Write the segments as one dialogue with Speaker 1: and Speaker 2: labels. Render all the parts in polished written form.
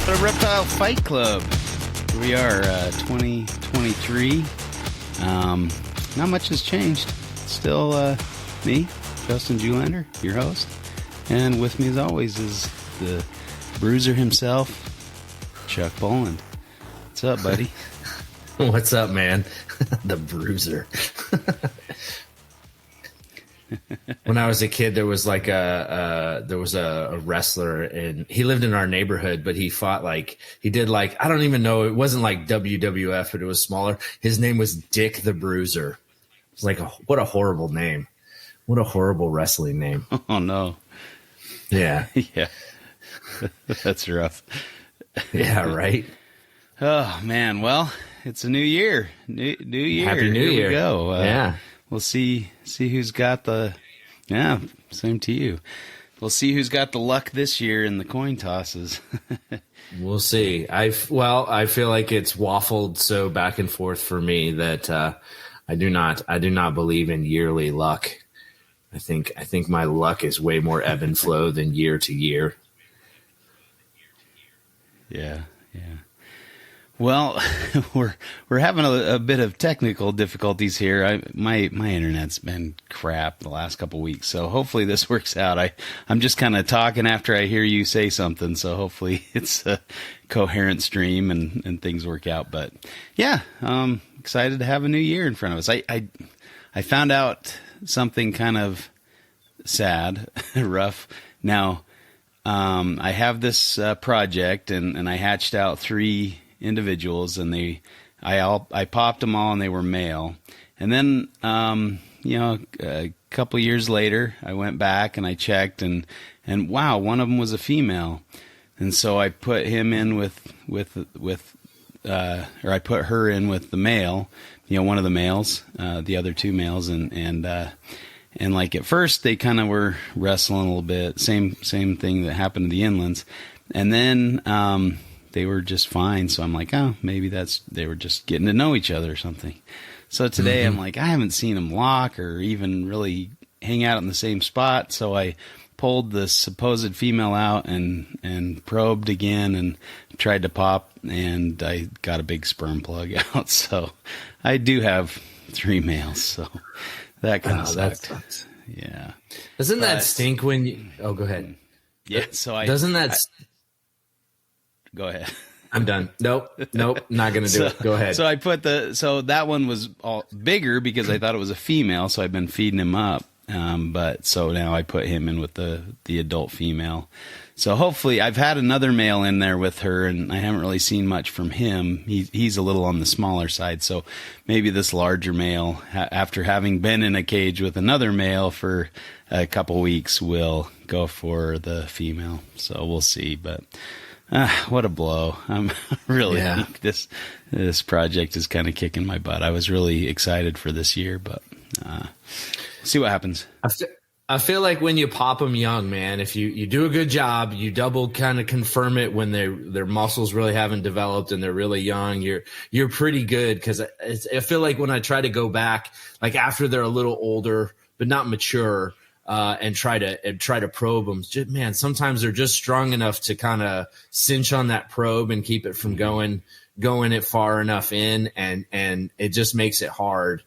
Speaker 1: The Reptile Fight Club. Here we are, 2023. Not much has changed. Still me, Justin Julander, your host. And with me as always is the bruiser himself, Chuck Boland. What's up, buddy?
Speaker 2: What's up, man? The bruiser. When I was a kid, there was like a wrestler, and he lived in our neighborhood, but he fought he did I don't even know, it wasn't like WWF, but it was smaller. His name was Dick the Bruiser. It's what a horrible name. What a horrible wrestling name.
Speaker 1: Oh no.
Speaker 2: Yeah.
Speaker 1: Yeah. That's rough.
Speaker 2: Yeah, right.
Speaker 1: Oh man, well, it's a new year. New year.
Speaker 2: Happy New Year.
Speaker 1: We go.
Speaker 2: Yeah.
Speaker 1: We'll see who's got yeah, same to you. We'll see who's got the luck this year in the coin tosses.
Speaker 2: We'll see. I feel like it's waffled so back and forth for me that I do not believe in yearly luck. I think my luck is way more ebb and flow than year to year.
Speaker 1: Yeah. Well, we're having a bit of technical difficulties here. My internet's been crap the last couple of weeks, so hopefully this works out. I'm just kind of talking after I hear you say something, so hopefully it's a coherent stream and things work out. But yeah, excited to have a new year in front of us. I found out something kind of sad, rough. Now, I have this project, and I hatched out 3 individuals, and I popped them all, and they were male. And then, a couple years later, I went back and I checked, and wow, one of them was a female. And so I put him in or I put her in with the male, one of the males, the other 2 males, and at first they kind of were wrestling a little bit, same thing that happened to the inlands, and then they were just fine. So I'm like, oh, maybe they were just getting to know each other or something. So today I'm like, I haven't seen them lock or even really hang out in the same spot. So I pulled the supposed female out and probed again and tried to pop, and I got a big sperm plug out. So I do have 3 males. So that kind of sucked. Yeah.
Speaker 2: Doesn't that stink when you... Oh, go ahead.
Speaker 1: Yeah. So go ahead.
Speaker 2: I'm done. Nope. Not going to do it. Go ahead.
Speaker 1: So I put so that one was all bigger because I thought it was a female. So I've been feeding him up. But so now I put him in with the adult female. So hopefully I've had another male in there with her, and I haven't really seen much from him. He's a little on the smaller side. So maybe this larger male, after having been in a cage with another male for a couple weeks, will go for the female. So we'll see. But what a blow. I'm really think this project is kind of kicking my butt. I was really excited for this year, but see what happens.
Speaker 2: I feel like when you pop them young, man, if you do a good job, you double kind of confirm it when their muscles really haven't developed and they're really young, you're pretty good. Because I feel like when I try to go back, like after they're a little older but not mature, and try to probe them, man, sometimes they're just strong enough to kind of cinch on that probe and keep it from going it far enough in, and it just makes it hard.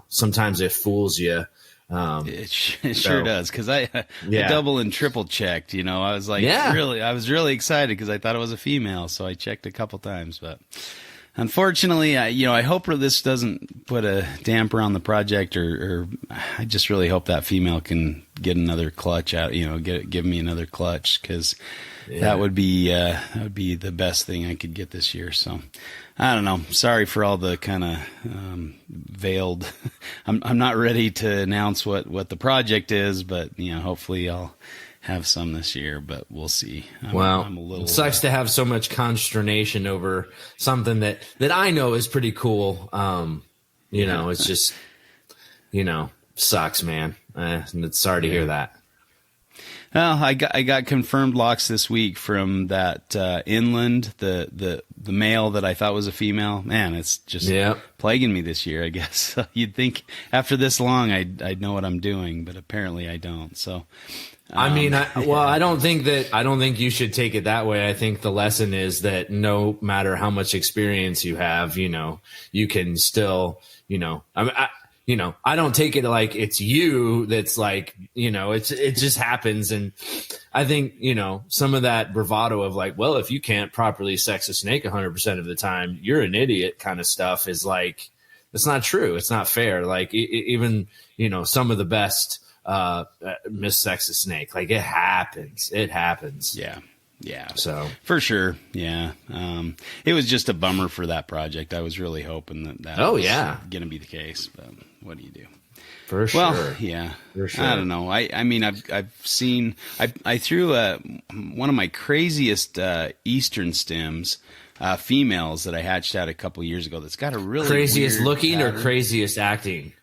Speaker 2: Sometimes it fools you.
Speaker 1: It sure does. Cause I double and triple checked, I was like, I was really excited because I thought it was a female. So I checked a couple times, but unfortunately, I hope this doesn't put a damper on the project, or I just really hope that female can get another clutch out, give me another clutch. Cause that would be the best thing I could get this year. So I don't know. Sorry for all the kind of veiled. I'm not ready to announce what the project is, but hopefully I'll have some this year. But we'll see. I'm a little. It
Speaker 2: sucks to have so much consternation over something that I know is pretty cool. It's just sucks, man. Sorry to hear that.
Speaker 1: Well, I got confirmed locks this week from that inland, the male that I thought was a female. Man, it's just plaguing me this year, I guess. So you'd think after this long I'd know what I'm doing, but apparently I don't. So
Speaker 2: I mean, I don't think you should take it that way. I think the lesson is that no matter how much experience you have, you can still, I don't take it like it's you that's like, it just happens. And I think, some of that bravado of like, well, if you can't properly sex a snake 100% of the time, you're an idiot kind of stuff is like, it's not true. It's not fair. Like even, some of the best missex a snake, like it happens. Yeah. So
Speaker 1: for sure. Yeah. It was just a bummer for that project. I was really hoping that was going to be the case, but what do you do?
Speaker 2: For sure.
Speaker 1: Well, yeah. For sure. I don't know. I mean, I've seen, I threw one of my craziest Eastern stems, females that I hatched out a couple years ago. That's got a really
Speaker 2: craziest
Speaker 1: weird
Speaker 2: looking
Speaker 1: pattern.
Speaker 2: or craziest acting?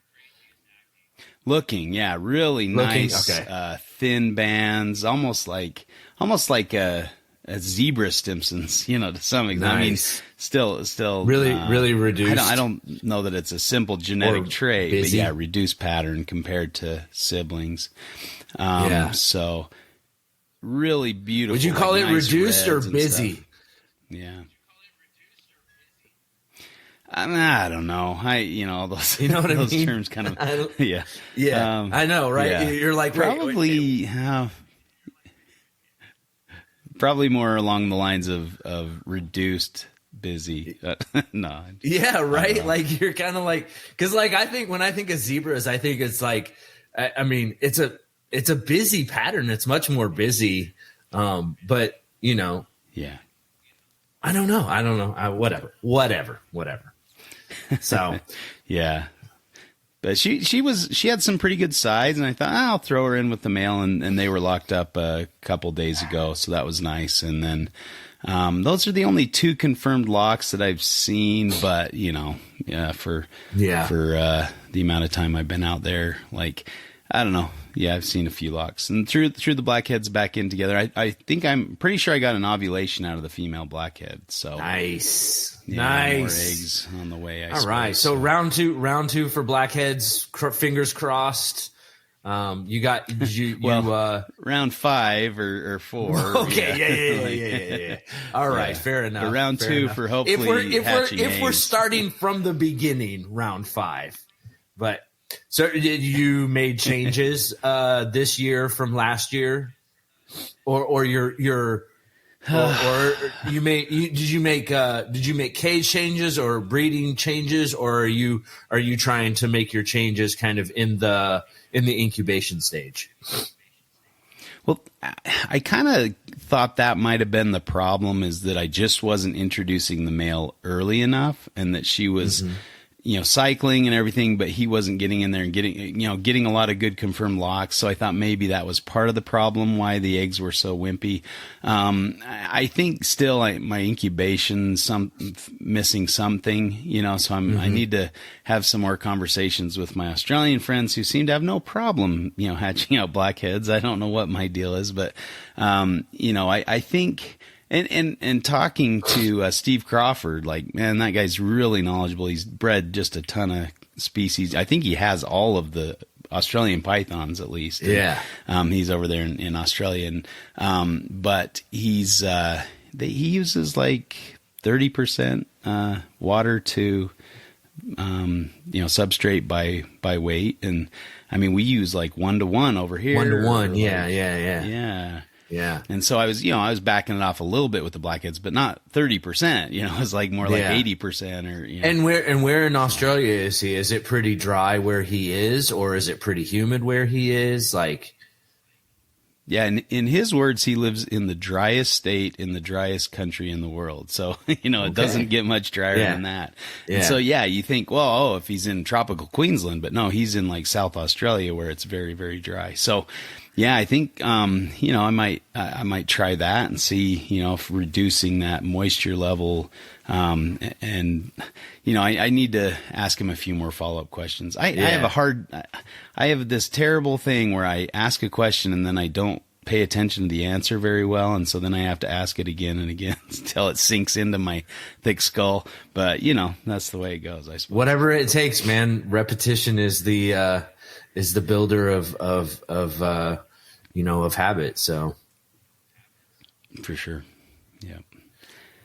Speaker 1: Looking, yeah, really nice,
Speaker 2: okay.
Speaker 1: Thin bands, almost like a zebra Stimson's, to some extent.
Speaker 2: Nice.
Speaker 1: I mean, still
Speaker 2: really reduced.
Speaker 1: I don't know that it's a simple genetic trait, but yeah, reduced pattern compared to siblings. So really beautiful.
Speaker 2: Would you call it
Speaker 1: nice
Speaker 2: reduced or busy?
Speaker 1: Stuff. Yeah. I don't know. Those those
Speaker 2: mean?
Speaker 1: terms kind of yeah.
Speaker 2: I know, right?
Speaker 1: Yeah.
Speaker 2: You're like
Speaker 1: probably probably more along the lines of reduced busy. No.
Speaker 2: Yeah, right. Like you're kind of like because like I think when I think of zebras, I think it's like I mean it's a busy pattern. It's much more busy, but
Speaker 1: yeah.
Speaker 2: I don't know. Whatever. So,
Speaker 1: yeah, but she had some pretty good size, and I thought I'll throw her in with the male, and they were locked up a couple days ago, so that was nice. And then those are the only 2 confirmed locks that I've seen, but for the amount of time I've been out there, like I don't know. Yeah, I've seen a few locks, and threw the blackheads back in together. I think I'm pretty sure I got an ovulation out of the female blackhead. So
Speaker 2: nice.
Speaker 1: More eggs on the way.
Speaker 2: All right, so round two for blackheads. Fingers crossed. You got
Speaker 1: round 5 or 4.
Speaker 2: Okay, yeah. All right, fair enough.
Speaker 1: But round 2 for hopefully
Speaker 2: if we're starting from the beginning, round 5, but. So did you made changes this year from last year, or did you make cage changes or breeding changes, or are you trying to make your changes kind of in the incubation stage?
Speaker 1: Well, I kind of thought that might have been the problem, is that I just wasn't introducing the male early enough, and that she was. Mm-hmm. Cycling and everything, but he wasn't getting in there and getting a lot of good confirmed locks. So I thought maybe that was part of the problem, why the eggs were so wimpy. I think still my incubation, missing something, so I need to have some more conversations with my Australian friends who seem to have no problem, hatching out blackheads. I don't know what my deal is, but, I think, And talking to Steve Crawford, like, man, that guy's really knowledgeable. He's bred just a ton of species. I think he has all of the Australian pythons, at least.
Speaker 2: Yeah.
Speaker 1: He's over there in Australia, but he uses like 30% water to substrate by weight, and I mean we use like 1-to-1 over here.
Speaker 2: 1-to-1, yeah.
Speaker 1: Yeah. And so I was backing it off a little bit with the blackheads, but not 30%, it was like more like 80% or,
Speaker 2: And where in Australia is he? Is it pretty dry where he is, or is it pretty humid where he is? Like,
Speaker 1: yeah. And in his words, he lives in the driest state in the driest country in the world. So, it doesn't get much drier than that. Yeah. And so, you think, well, if he's in tropical Queensland, but no, he's in like South Australia where it's very, very dry. So, yeah, I think, I might try that and see, if reducing that moisture level, and, I need to ask him a few more follow-up questions. I have this terrible thing where I ask a question and then I don't pay attention to the answer very well, and so then I have to ask it again and again until it sinks into my thick skull. But that's the way it goes, I suppose.
Speaker 2: Whatever it takes, man. Repetition is the builder of habit. So
Speaker 1: for sure, yeah.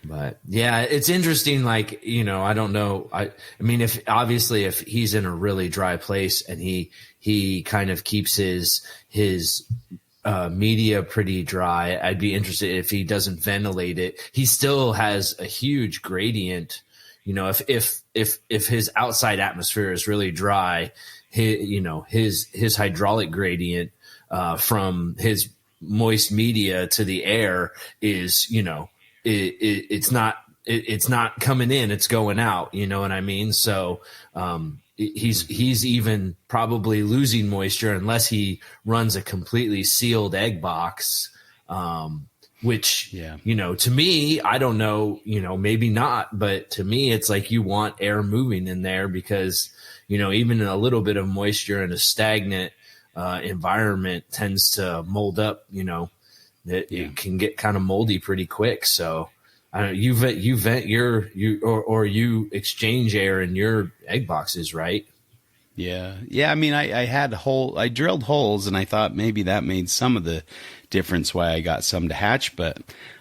Speaker 2: But yeah, it's interesting. Like, I don't know. I mean, if he's in a really dry place and he kind of keeps his media pretty dry, I'd be interested if he doesn't ventilate it. He still has a huge gradient. If his outside atmosphere is really dry, his hydraulic gradient from his moist media to the air is, it's not coming in, it's going out. You know what I mean? So, he's even probably losing moisture unless he runs a completely sealed egg box. Which, to me, I don't know, maybe not, but to me, it's like you want air moving in there because, even a little bit of moisture in a stagnant environment tends to mold up, it can get kind of moldy pretty quick. So I don't know, you exchange air in your egg boxes, right?
Speaker 1: Yeah. I mean, I drilled holes, and I thought maybe that made some of the difference why I got some to hatch, but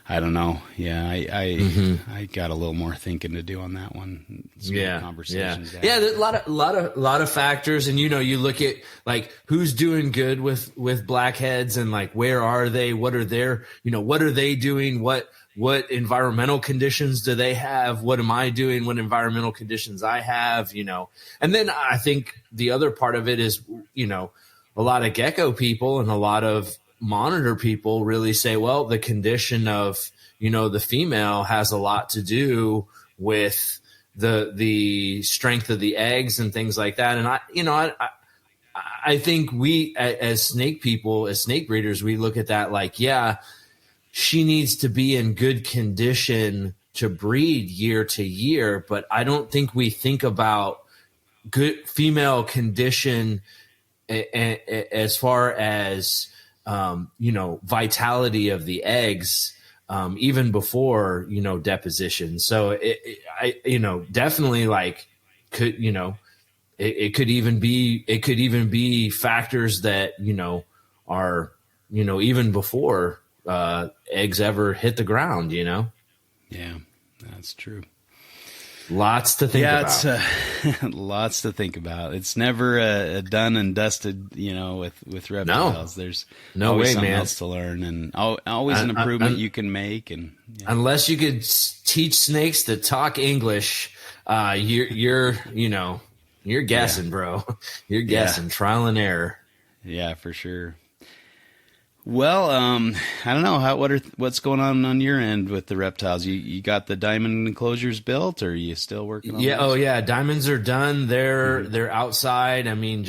Speaker 1: I don't know. Yeah, I got a little more thinking to do on that one. Conversations.
Speaker 2: Yeah. There's a lot of factors, and you look at like who's doing good with blackheads, and like where are they? What are their what are they doing? What environmental conditions do they have? What am I doing? What environmental conditions I have? And then I think the other part of it is a lot of gecko people and a lot of monitor people really say, well, the condition of, the female has a lot to do with the strength of the eggs and things like that. And I think we as snake people, as snake breeders, we look at that like, yeah, she needs to be in good condition to breed year to year. But I don't think we think about good female condition as far as, vitality of the eggs, even before, deposition. So definitely like it could even be factors that, are, even before, eggs ever hit the ground,
Speaker 1: Yeah, that's true.
Speaker 2: Lots to think about.
Speaker 1: It's lots to think about. It's never a done and dusted, with reptiles.
Speaker 2: No.
Speaker 1: There's
Speaker 2: no
Speaker 1: always
Speaker 2: way,
Speaker 1: something
Speaker 2: man.
Speaker 1: else to learn, and always an improvement you can make. And
Speaker 2: unless you could teach snakes to talk English, you're guessing, bro. You're guessing, trial and error.
Speaker 1: Yeah, for sure. Well, I don't know what's going on your end with the reptiles. You got the diamond enclosures built, or are you still working on those?
Speaker 2: Oh yeah, diamonds are done. They're outside. I mean,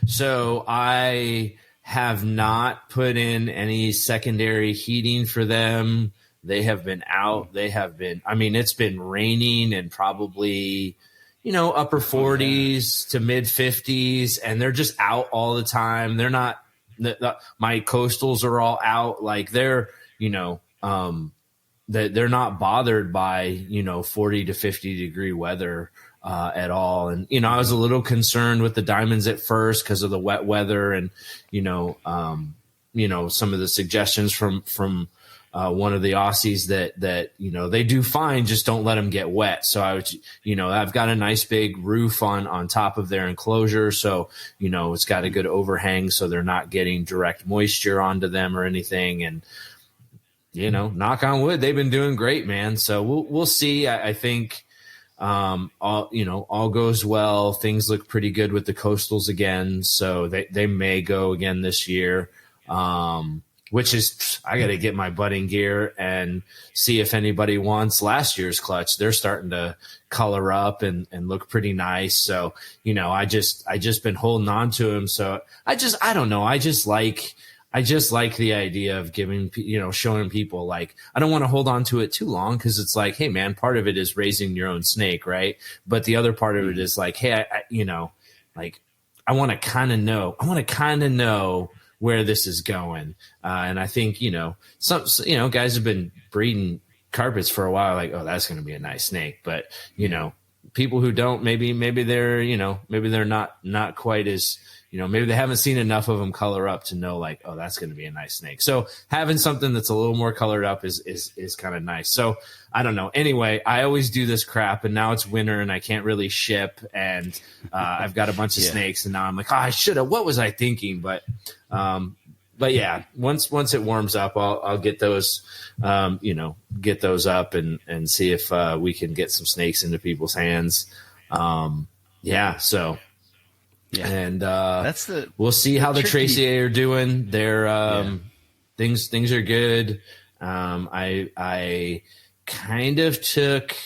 Speaker 2: so I have not put in any secondary heating for them. They have been out. It's been raining and probably, upper 40s to mid 50s, and they're just out all the time. They're not. My coastals are all out. Like they're not bothered by 40 to 50 degree weather at all. And I was a little concerned with the diamonds at first because of the wet weather and some of the suggestions from one of the Aussies that they do fine, just don't let them get wet. So I've got a nice big roof on top of their enclosure. So, it's got a good overhang so they're not getting direct moisture onto them or anything. And, knock on wood, they've been doing great, man. So we'll see. I think, all goes well. Things look pretty good with the coastals again. So they may go again this year. Which is, I got to get my budding gear and see if anybody wants last year's clutch. They're starting to color up and look pretty nice. So, I just been holding on to them. So I don't know. I just like the idea of giving, showing people like, I don't want to hold on to it too long. Cause it's like, hey man, part of it is raising your own snake. Right. But the other part of it is like, hey, I want to kind of know where this is going. And I think, some guys have been breeding carpets for a while, like, oh, that's going to be a nice snake. But, people who don't, maybe they're, maybe they're not quite as, maybe they haven't seen enough of them color up to know, like, oh, that's going to be a nice snake. So having something that's a little more colored up is kind of nice. So I don't know. Anyway, I always do this crap, and now it's winter and I can't really ship, and I've got a bunch of snakes, and now I'm like, oh, I should have. What was I thinking? But yeah, once it warms up, I'll get those, get those up and see if we can get some snakes into people's hands. So. Yeah. And we'll see how the Tracy are doing. They're things are good. I kind of took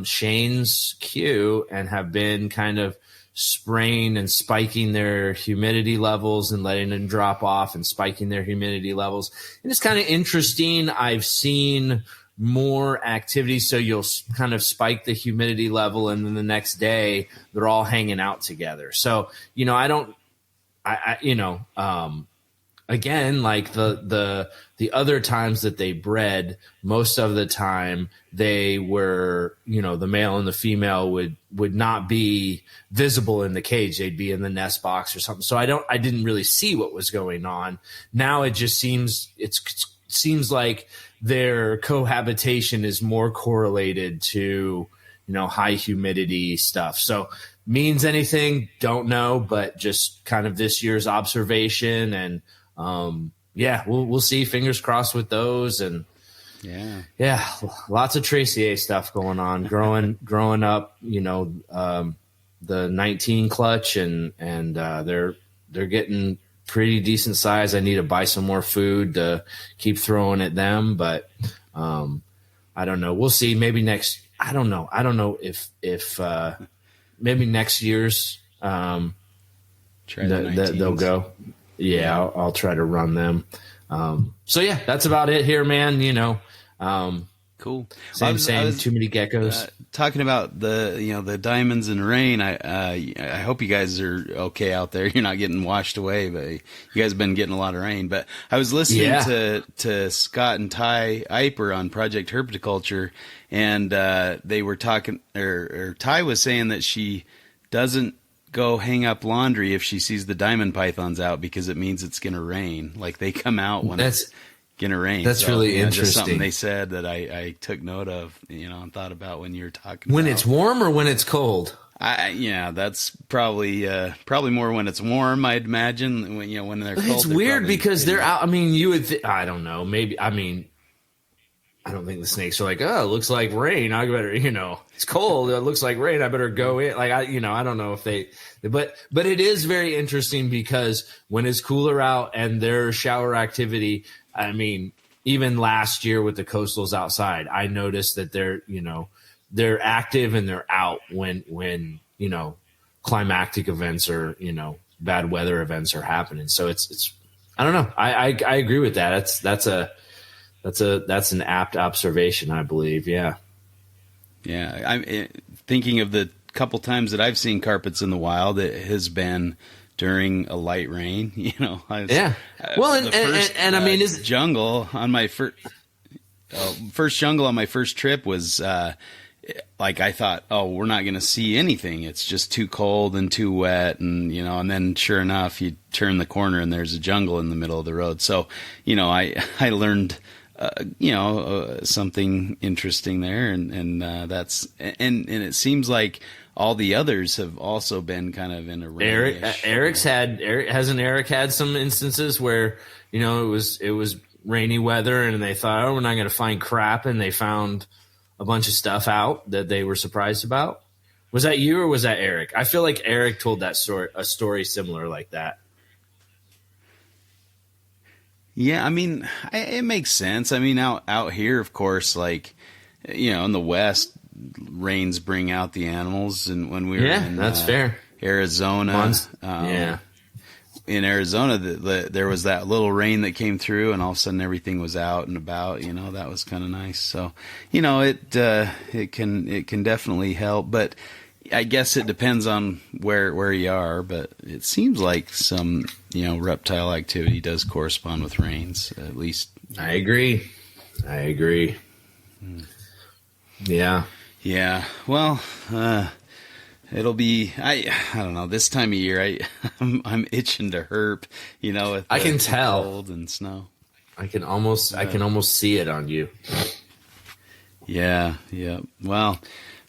Speaker 2: Shane's cue and have been kind of spraying and spiking their humidity levels and letting them drop off and spiking their humidity levels. And it's kind of interesting. I've seen more activity. So you'll kind of spike the humidity level, and then the next day they're all hanging out together. So, again, like the other times that they bred, most of the time they were, the male and the female would not be visible in the cage. They'd be in the nest box or something. So I didn't really see what was going on. Now it just seems like their cohabitation is more correlated to, high humidity stuff. So means anything, don't know, but just kind of this year's observation. And we'll see. Fingers crossed with those. And lots of Tracy stuff going on. Growing up, the 19 clutch, and they're getting pretty decent size. I need to buy some more food to keep throwing at them, but I don't know. We'll see. Maybe next. I don't know. I don't know if maybe next year's they'll go. Yeah, I'll try to run them. So yeah, that's about it here, man.
Speaker 1: Cool.
Speaker 2: Same. Too many geckos.
Speaker 1: Talking about the diamonds and rain. I hope you guys are okay out there. You're not getting washed away, but you guys have been getting a lot of rain. But I was listening to Scott and Ty Eiper on Project Herpetoculture, and they were talking, or Ty was saying that she doesn't go hang up laundry if she sees the diamond pythons out, because it means it's going to rain. Like, they come out when it's gonna rain.
Speaker 2: That's really interesting.
Speaker 1: Just something they said that I took note of, and thought about when you were talking.
Speaker 2: When it's warm or when it's cold?
Speaker 1: That's probably more when it's warm. I'd imagine when they're cold.
Speaker 2: It's weird because they're out. I mean, you would. I don't know. Maybe. I mean, I don't think the snakes are like, oh, it looks like rain. I better, it's cold. It looks like rain. I better go in. Like, I don't know if they, but it is very interesting because when it's cooler out and there's shower activity. I mean, even last year with the coastals outside, I noticed that they're active and they're out when climactic events or, bad weather events are happening. So it's, I don't know. I agree with that. That's an apt observation, I believe. Yeah.
Speaker 1: Yeah. I'm thinking of the couple times that I've seen carpets in the wild. It has been during a light rain, Well, and I mean, jungle on my first jungle on my first trip was like, I thought, oh, we're not going to see anything. It's just too cold and too wet. And, and then sure enough, you turn the corner and there's a jungle in the middle of the road. So, I learned, something interesting there. And that's, and it seems like all the others have also been kind of in a rainy-ish.
Speaker 2: Hasn't Eric had some instances where, it was rainy weather and they thought, oh, we're not going to find crap. And they found a bunch of stuff out that they were surprised about. Was that you or was that Eric? I feel like Eric told a story similar like that.
Speaker 1: Yeah. I mean, it makes sense. I mean, out here, of course, like, in the West, rains bring out the animals, and when we were in
Speaker 2: that's fair.
Speaker 1: Arizona, in Arizona, there was that little rain that came through, and all of a sudden everything was out and about. That was kind of nice. So, it can definitely help. But I guess it depends on where you are, but it seems like some, reptile activity does correspond with rains, at least.
Speaker 2: I agree. Yeah.
Speaker 1: Yeah. Well, it'll be, I don't know, this time of year, I'm itching to herp, with
Speaker 2: I can tell.
Speaker 1: cold and snow.
Speaker 2: I can almost see it on you.
Speaker 1: Yeah. Well,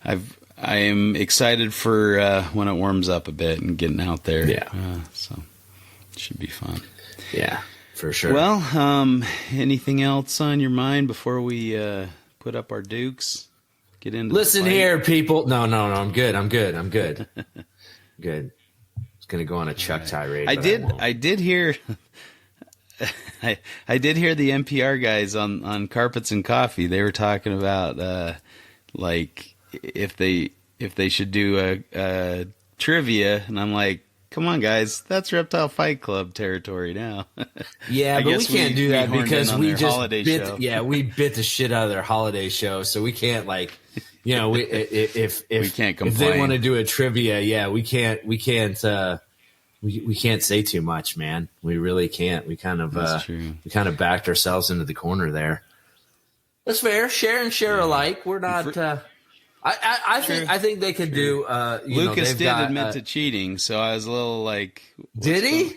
Speaker 1: I am excited for when it warms up a bit and getting out there.
Speaker 2: Yeah.
Speaker 1: So it should be fun.
Speaker 2: Yeah, for sure.
Speaker 1: Well, anything else on your mind before we put up our dukes? Get into
Speaker 2: Listen here, people. No, I'm good. Good. It's gonna go on a Chuck tirade.
Speaker 1: I did hear. I did hear the NPR guys on Carpets and Coffee. They were talking about like if they should do a trivia, and I'm like, come on, guys, that's Reptile Fight Club territory now.
Speaker 2: Yeah, but we can't do that because we just we bit the shit out of their holiday show, so we can't if
Speaker 1: we can't complain.
Speaker 2: If they want to do a trivia, we can't say too much, man. We really can't. We kind of backed ourselves into the corner there. That's fair. Share alike. We're not. I think they could do.
Speaker 1: Lucas did admit to cheating, so I was a little like.
Speaker 2: Did he?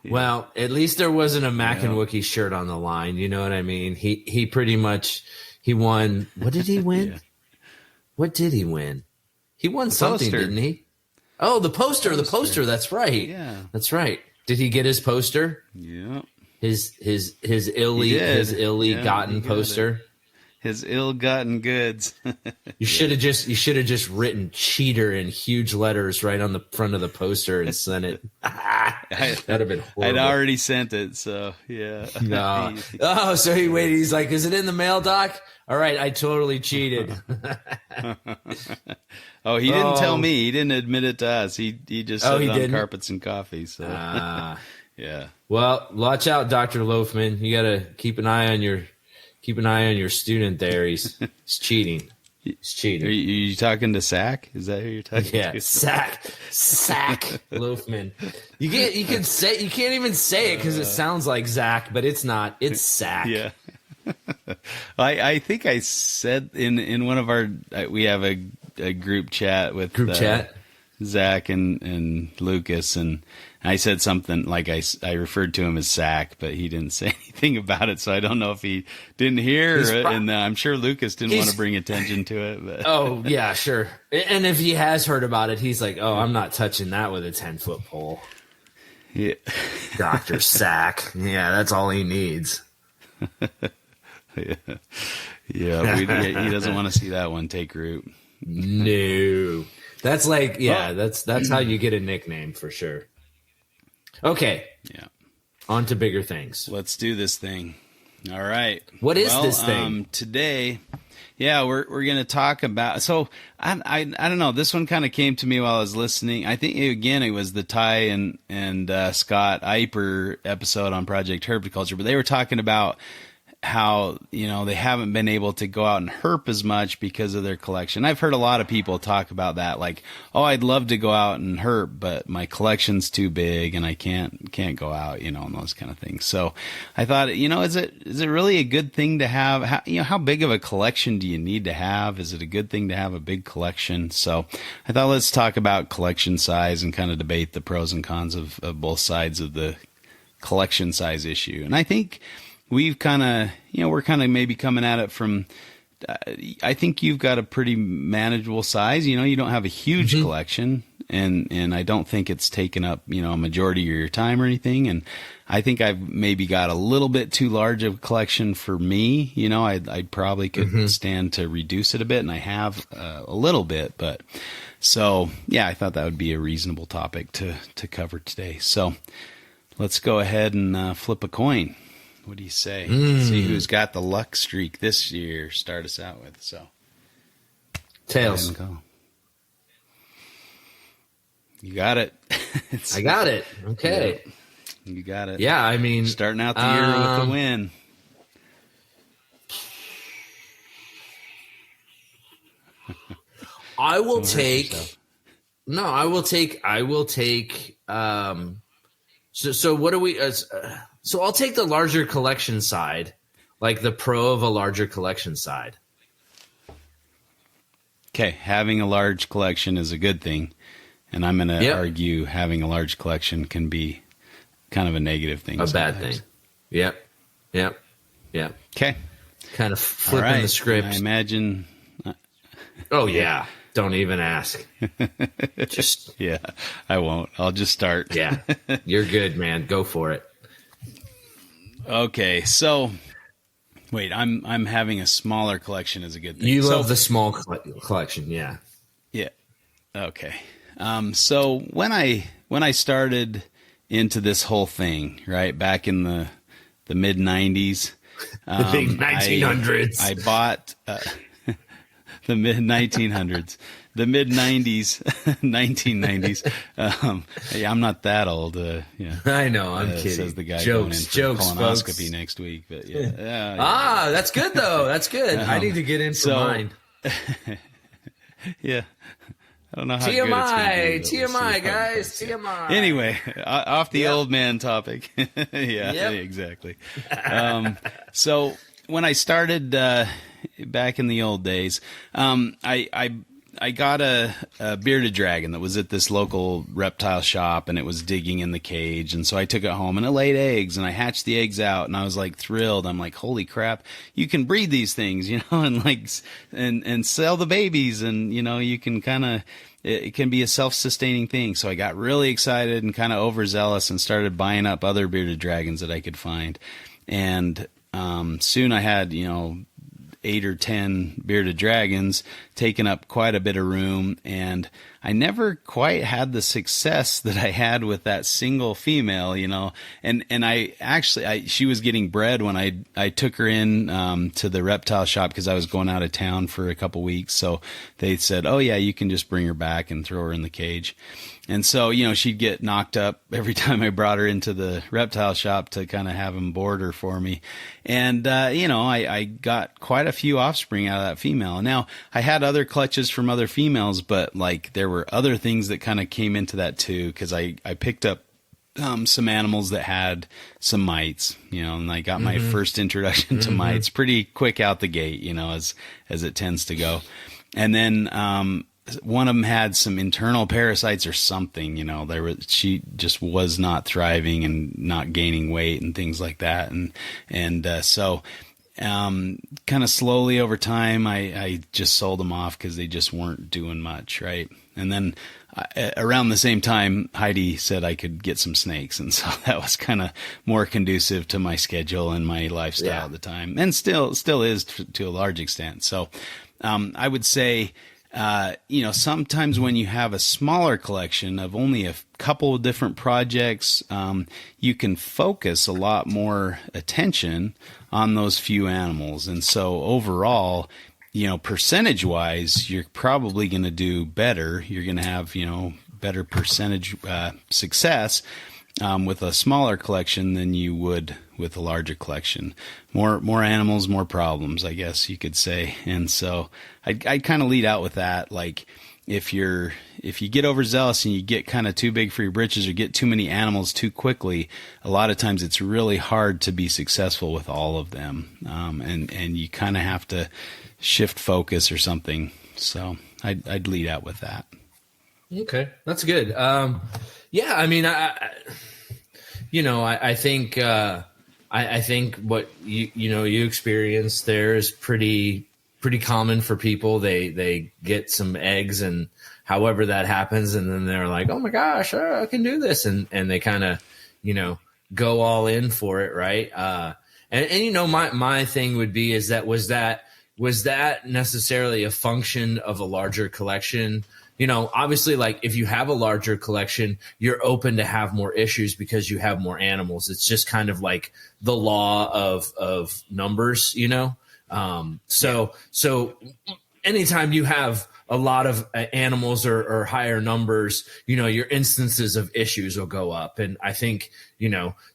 Speaker 2: Well, at least there wasn't a Mac and Wookie shirt on the line. You know what I mean? He pretty much won. What did he win? What did he win? He won something, didn't he? Oh, the poster. The poster. That's right.
Speaker 1: Yeah,
Speaker 2: that's right. Did he get his poster?
Speaker 1: Yeah.
Speaker 2: His ill-gotten poster.
Speaker 1: His ill-gotten goods.
Speaker 2: You should have just written cheater in huge letters right on the front of the poster and sent it. That'd have been horrible.
Speaker 1: I'd already sent it, so yeah.
Speaker 2: No. Oh, so he waited. He's like, "Is it in the mail, Doc?" All right, I totally cheated.
Speaker 1: Oh, he didn't tell me. He didn't admit it to us. He just said it on Carpets and Coffee. So yeah.
Speaker 2: Well, watch out, Dr. Loafman. You got to keep an eye on your student there. He's cheating. He's cheating.
Speaker 1: Are you talking to Sack? Is that who you're talking to?
Speaker 2: Yeah, Sack Loafman. You can't even say it because it sounds like Zach, but it's not. It's Sack.
Speaker 1: Yeah. I think I said in one of our we have a group chat with Zach and Lucas, and I said something like I referred to him as Sack, but he didn't say anything about it, so I don't know if he didn't hear, and I'm sure Lucas didn't want to bring attention to it. But.
Speaker 2: Oh, yeah, sure. And if he has heard about it, he's like, oh, I'm not touching that with a 10-foot pole.
Speaker 1: Yeah.
Speaker 2: Dr. Sack. Yeah, that's all he needs.
Speaker 1: Yeah. He doesn't want to see that one take root.
Speaker 2: No. That's like, that's how you get a nickname for sure. Okay.
Speaker 1: Yeah.
Speaker 2: On to bigger things.
Speaker 1: Let's do this thing. All right.
Speaker 2: What is this thing?
Speaker 1: Today, we're going to talk about. So I don't know. This one kind of came to me while I was listening. I think again it was the Ty and Scott Eiper episode on Project Herpetoculture, but they were talking about how, they haven't been able to go out and herp as much because of their collection. I've heard a lot of people talk about that, like, oh, I'd love to go out and herp, but my collection's too big and I can't go out, and those kind of things. So I thought, is it really a good thing to have? How big of a collection do you need to have? Is it a good thing to have a big collection? So I thought let's talk about collection size and kind of debate the pros and cons of both sides of the collection size issue. And I think we're kind of maybe coming at it from, I think you've got a pretty manageable size. You don't have a huge collection, and I don't think it's taken up, a majority of your time or anything. And I think I've maybe got a little bit too large of a collection for me. I probably could stand to reduce it a bit, and I have a little bit. But so, I thought that would be a reasonable topic to cover today. So let's go ahead and flip a coin. What do you say? See who's got the luck streak this year. Start us out with. So,
Speaker 2: tails.
Speaker 1: You got it.
Speaker 2: I got it. Okay.
Speaker 1: Yeah, you got it.
Speaker 2: Yeah, I mean,
Speaker 1: starting out the year with a win.
Speaker 2: I will
Speaker 1: Don't hurt
Speaker 2: take.
Speaker 1: yourself.
Speaker 2: No, I will take. So what do we? So I'll take the larger collection side, like the pro of a larger collection side.
Speaker 1: Okay, having a large collection is a good thing, and I'm going to argue having a large collection can be kind of a negative thing.
Speaker 2: A
Speaker 1: sometimes.
Speaker 2: bad thing. Yep.
Speaker 1: Okay.
Speaker 2: Kind of flipping the script.
Speaker 1: I imagine.
Speaker 2: Oh yeah. Don't even ask. Just
Speaker 1: Yeah, I won't. I'll just start.
Speaker 2: Yeah, you're good, man. Go for it.
Speaker 1: Okay, so wait, I'm having a smaller collection is a good thing.
Speaker 2: You love the small collection, yeah.
Speaker 1: Yeah. Okay. So when I started into this whole thing, right back in the mid '90s,
Speaker 2: the big 1900s,
Speaker 1: I bought. The mid 1900s, the mid 90s, 1990s. Yeah, I'm not that old. Yeah,
Speaker 2: I know. I'm kidding.
Speaker 1: Says the guy
Speaker 2: jokes,
Speaker 1: going in for colonoscopy
Speaker 2: folks.
Speaker 1: next week. But yeah.
Speaker 2: That's good though. That's good. I need to get in for mine.
Speaker 1: Yeah. I don't know how
Speaker 2: TMI,
Speaker 1: good it's gonna be,
Speaker 2: TMI, guys, TMI.
Speaker 1: Anyway, off the old man topic. Yeah, exactly. So when I started back in the old days, I got a bearded dragon that was at this local reptile shop, and it was digging in the cage. And so I took it home, and it laid eggs, and I hatched the eggs out, and I was like thrilled. I'm like, holy crap, you can breed these things, and like, and sell the babies, and you can kind of, it can be a self-sustaining thing. So I got really excited and kind of overzealous and started buying up other bearded dragons that I could find. And soon I had, 8 or 10 bearded dragons, taking up quite a bit of room, and I never quite had the success that I had with that single female, and I actually, she was getting bred when I took her in to the reptile shop because I was going out of town for a couple weeks. So they said, oh yeah, you can just bring her back and throw her in the cage. And so, she'd get knocked up every time I brought her into the reptile shop to kind of have him board her for me. And, I got quite a few offspring out of that female. Now, I had other clutches from other females, but like there were other things that kind of came into that too, because I picked up some animals that had some mites, and I got my first introduction to mites pretty quick out the gate, as it tends to go. And then, one of them had some internal parasites or something, she just was not thriving and not gaining weight and things like that. So kind of slowly over time, I just sold them off because they just weren't doing much. Right. And then around the same time, Heidi said I could get some snakes. And so that was kind of more conducive to my schedule and my lifestyle at the time, and still is to a large extent. So, I would say, sometimes when you have a smaller collection of only a couple of different projects, you can focus a lot more attention on those few animals. And so overall, percentage wise, you're probably going to do better. You're going to have, better percentage success with a smaller collection than you would with a larger collection. More animals, more problems, I guess you could say. And so I'd kind of lead out with that. Like if you get overzealous and you get kind of too big for your britches or get too many animals too quickly, a lot of times it's really hard to be successful with all of them. And you kind of have to shift focus or something. So I'd lead out with that.
Speaker 2: Okay. That's good. Yeah. I mean, I think what you experienced there is pretty common for people. They get some eggs, and however that happens, and then they're like, oh my gosh, I can do this, and they kind of go all in for it, right? My thing would be is that was that necessarily a function of a larger collection? Obviously, like if you have a larger collection, you're open to have more issues because you have more animals. It's just kind of like the law of numbers, So anytime you have a lot of animals or higher numbers, your instances of issues will go up. And I think,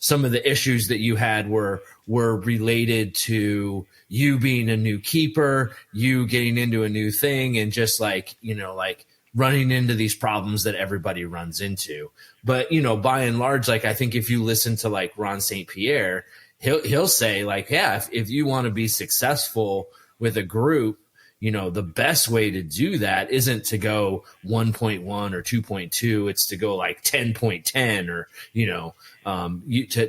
Speaker 2: some of the issues that you had were related to you being a new keeper, you getting into a new thing, and just like running into these problems that everybody runs into. But, by and large, like, I think if you listen to like Ron St. Pierre, he'll say like, yeah, if you want to be successful with a group, the best way to do that isn't to go 1.1 or 2.2. It's to go like 10.10 or,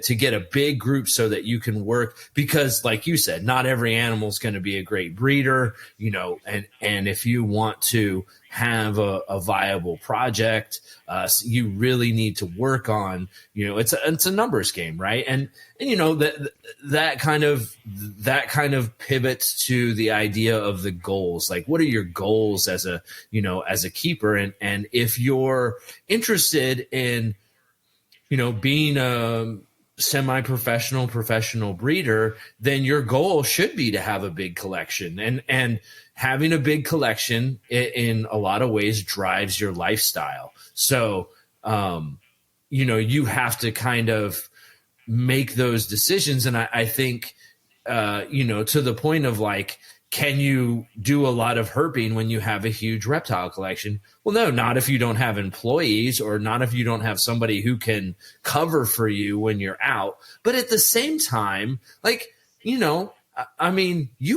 Speaker 2: to get a big group so that you can work, because like you said, not every animal is going to be a great breeder, and if you want to have a viable project, you really need to work on, it's a numbers game, right? And that kind of pivots to the idea of the goals. Like, what are your goals as a keeper? And if you're interested in, being a semi-professional, professional breeder, then your goal should be to have a big collection. And having a big collection in a lot of ways drives your lifestyle. So, you have to kind of make those decisions. And I think, to the point of like, can you do a lot of herping when you have a huge reptile collection? Well, no, not if you don't have employees, or not if you don't have somebody who can cover for you when you're out. But at the same time, like, you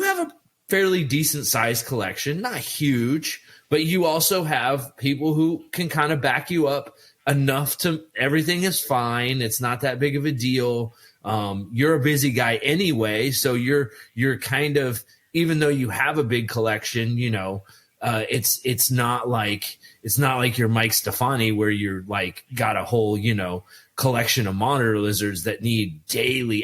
Speaker 2: have a fairly decent sized collection, not huge, but you also have people who can kind of back you up enough to everything is fine. It's not that big of a deal. You're a busy guy anyway. So you're kind of, even though you have a big collection, it's not like you're Mike Stefani, where you're like got a whole, collection of monitor lizards that need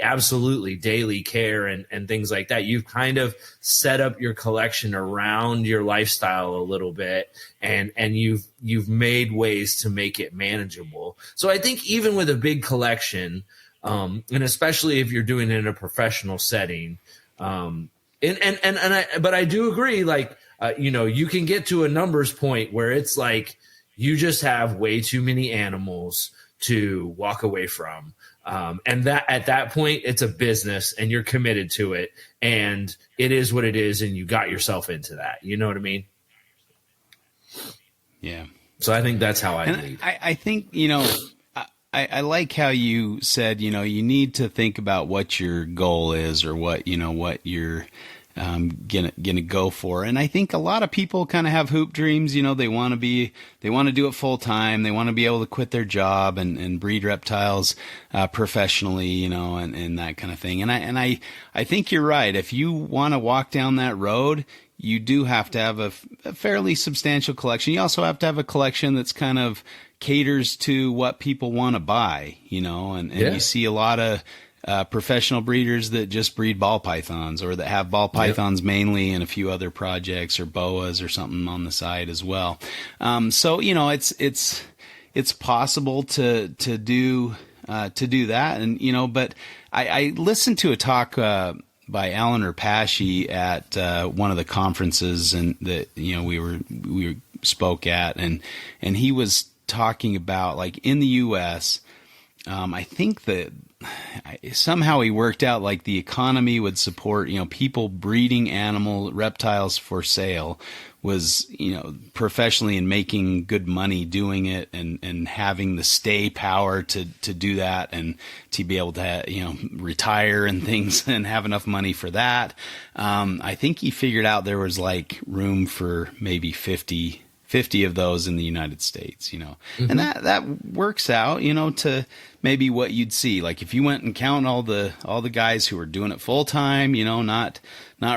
Speaker 2: absolutely daily care and things like that. You've kind of set up your collection around your lifestyle a little bit, and you've made ways to make it manageable. So I think even with a big collection, and especially if you're doing it in a professional setting, but I do agree, like, you can get to a numbers point where it's like you just have way too many animals to walk away from. And that at that point, it's a business and you're committed to it, and it is what it is. And you got yourself into that. You know what I mean?
Speaker 1: Yeah.
Speaker 2: So I think that's how I lead.
Speaker 1: I think, I like how you said, you need to think about what your goal is, or what you're gonna go for. And I think a lot of people kind of have hoop dreams. They want to do it full time. They want to be able to quit their job and breed reptiles professionally, and that kind of thing. And I think you're right. If you want to walk down that road, you do have to have a fairly substantial collection. You also have to have a collection that's kind of caters to what people want to buy, and you see a lot of professional breeders that just breed ball pythons, or that have ball pythons mainly, and a few other projects or boas or something on the side as well. So it's possible to do that, and but I listened to a talk by Alan Herpashy at one of the conferences, and that we spoke at, and he was talking about, like, in the U.S., I think that somehow he worked out like the economy would support, people breeding reptiles for sale, was, professionally and making good money doing it, and having the stay power to do that, and to be able to, retire and things, and have enough money for that. I think he figured out there was like room for maybe 50 of those in the United States, mm-hmm. And that works out, to maybe what you'd see. Like if you went and count all the guys who are doing it full time, not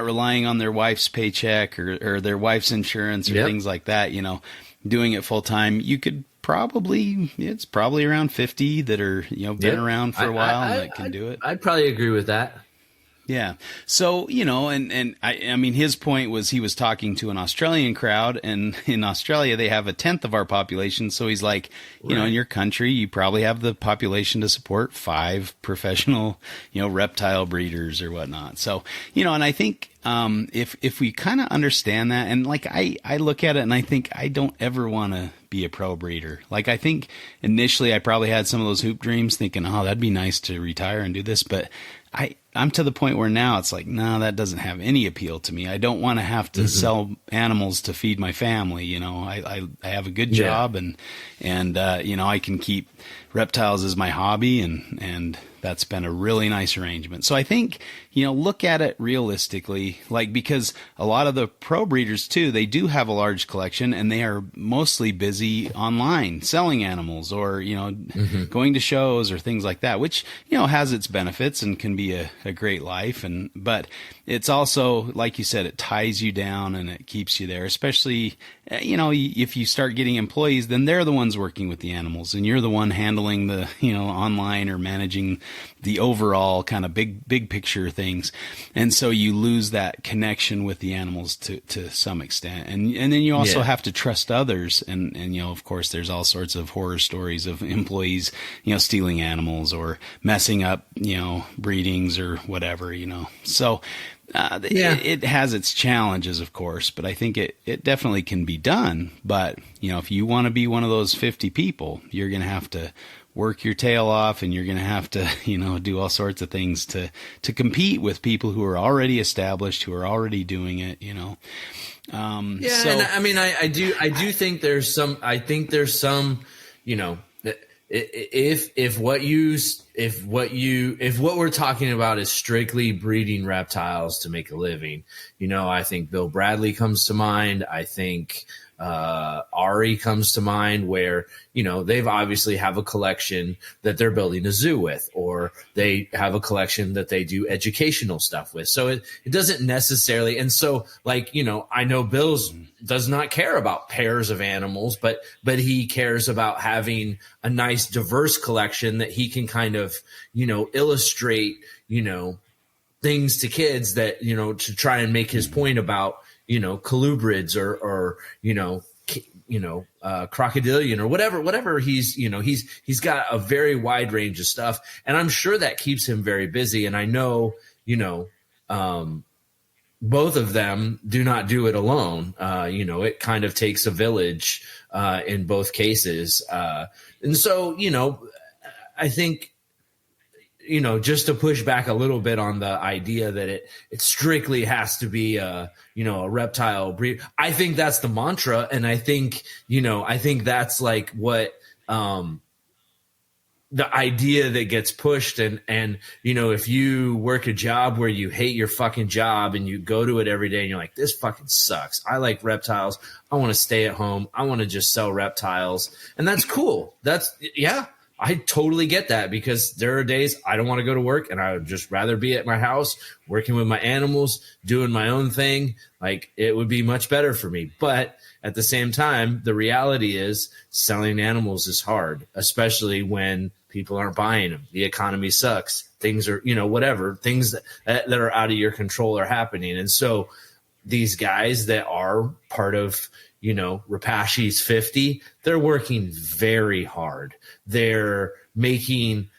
Speaker 1: relying on their wife's paycheck or their wife's insurance or things like that, doing it full time, you could it's probably around 50 that are, been around for a while and that can do it.
Speaker 2: I'd probably agree with that.
Speaker 1: Yeah. So, and I mean, his point was he was talking to an Australian crowd, and in Australia, they have 1/10 of our population. So he's like, in your country, you probably have the population to support 5 professional, reptile breeders or whatnot. So, and I think, if we kind of understand that, and like, I look at it and I think I don't ever want to be a pro breeder. Like, I think initially I probably had some of those hoop dreams thinking, oh, that'd be nice to retire and do this. But I'm to the point where now it's like, no, that doesn't have any appeal to me. I don't want to have to sell animals to feed my family. I have a good job, and I can keep reptiles as my hobby, and that's been a really nice arrangement. So I think, look at it realistically, like, because a lot of the pro breeders too, they do have a large collection, and they are mostly busy online selling animals, or, going to shows or things like that, which, has its benefits and can be a great life. But it's also, like you said, it ties you down and it keeps you there, especially, if you start getting employees, then they're the ones working with the animals, and you're the one handling the, online or managing the overall kind of big picture things. And so you lose that connection with the animals to some extent. And then you also have to trust others. And, of course, there's all sorts of horror stories of employees, stealing animals or messing up, breedings or whatever, So, it has its challenges, of course, but I think it definitely can be done. But, if you want to be one of those 50 people, you're going to have to work your tail off, and you're going to have to, do all sorts of things to compete with people who are already established, who are already doing it, So,
Speaker 2: and I mean, I do think there's some, if what we're talking about is strictly breeding reptiles to make a living, I think Bill Bradley comes to mind. I think Ari comes to mind, where they've obviously have a collection that they're building a zoo with, or they have a collection that they do educational stuff with. So it doesn't necessarily, and so, like, I know Bill's does not care about pairs of animals, but he cares about having a nice diverse collection that he can kind of illustrate things to kids that to try and make his point about colubrids or crocodilian or whatever he's got a very wide range of stuff, and I'm sure that keeps him very busy. And I know both of them do not do it alone. It kind of takes a village in both cases, and so I think just to push back a little bit on the idea that it strictly has to be a reptile breed. I think that's the mantra. And I think that's like what, the idea that gets pushed, and if you work a job where you hate your fucking job and you go to it every day and you're like, this fucking sucks. I like reptiles. I want to stay at home. I want to just sell reptiles. And that's cool. I totally get that, because there are days I don't want to go to work and I would just rather be at my house working with my animals, doing my own thing. Like, it would be much better for me. But at the same time, the reality is selling animals is hard, especially when people aren't buying them. The economy sucks. Things are, whatever, things that are out of your control are happening. And so these guys that are part of, Repashi's 50, they're working very hard. They're making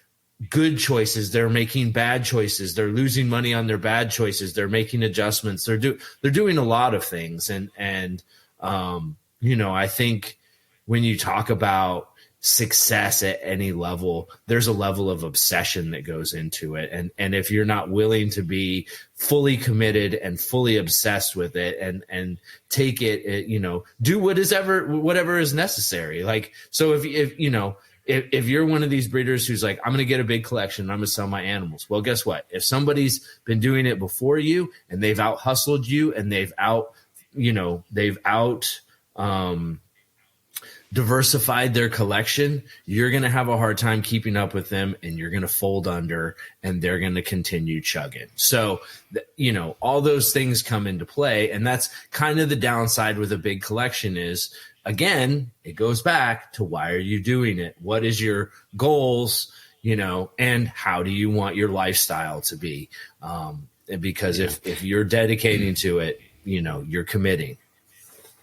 Speaker 2: good choices. They're making bad choices. They're losing money on their bad choices. They're making adjustments. They're doing a lot of things. And I think when you talk about success at any level, there's a level of obsession that goes into it. And if you're not willing to be fully committed and fully obsessed with it and take it, do whatever is necessary. Like, so if you're one of these breeders who's like, I'm going to get a big collection and I'm going to sell my animals. Well, guess what? If somebody's been doing it before you and they've out hustled you and they've diversified their collection, you're going to have a hard time keeping up with them, and you're going to fold under, and they're going to continue chugging. So, all those things come into play, and that's kind of the downside with a big collection is, again, it goes back to, why are you doing it? What is your goals, and how do you want your lifestyle to be? because if you're dedicating to it, you're committing.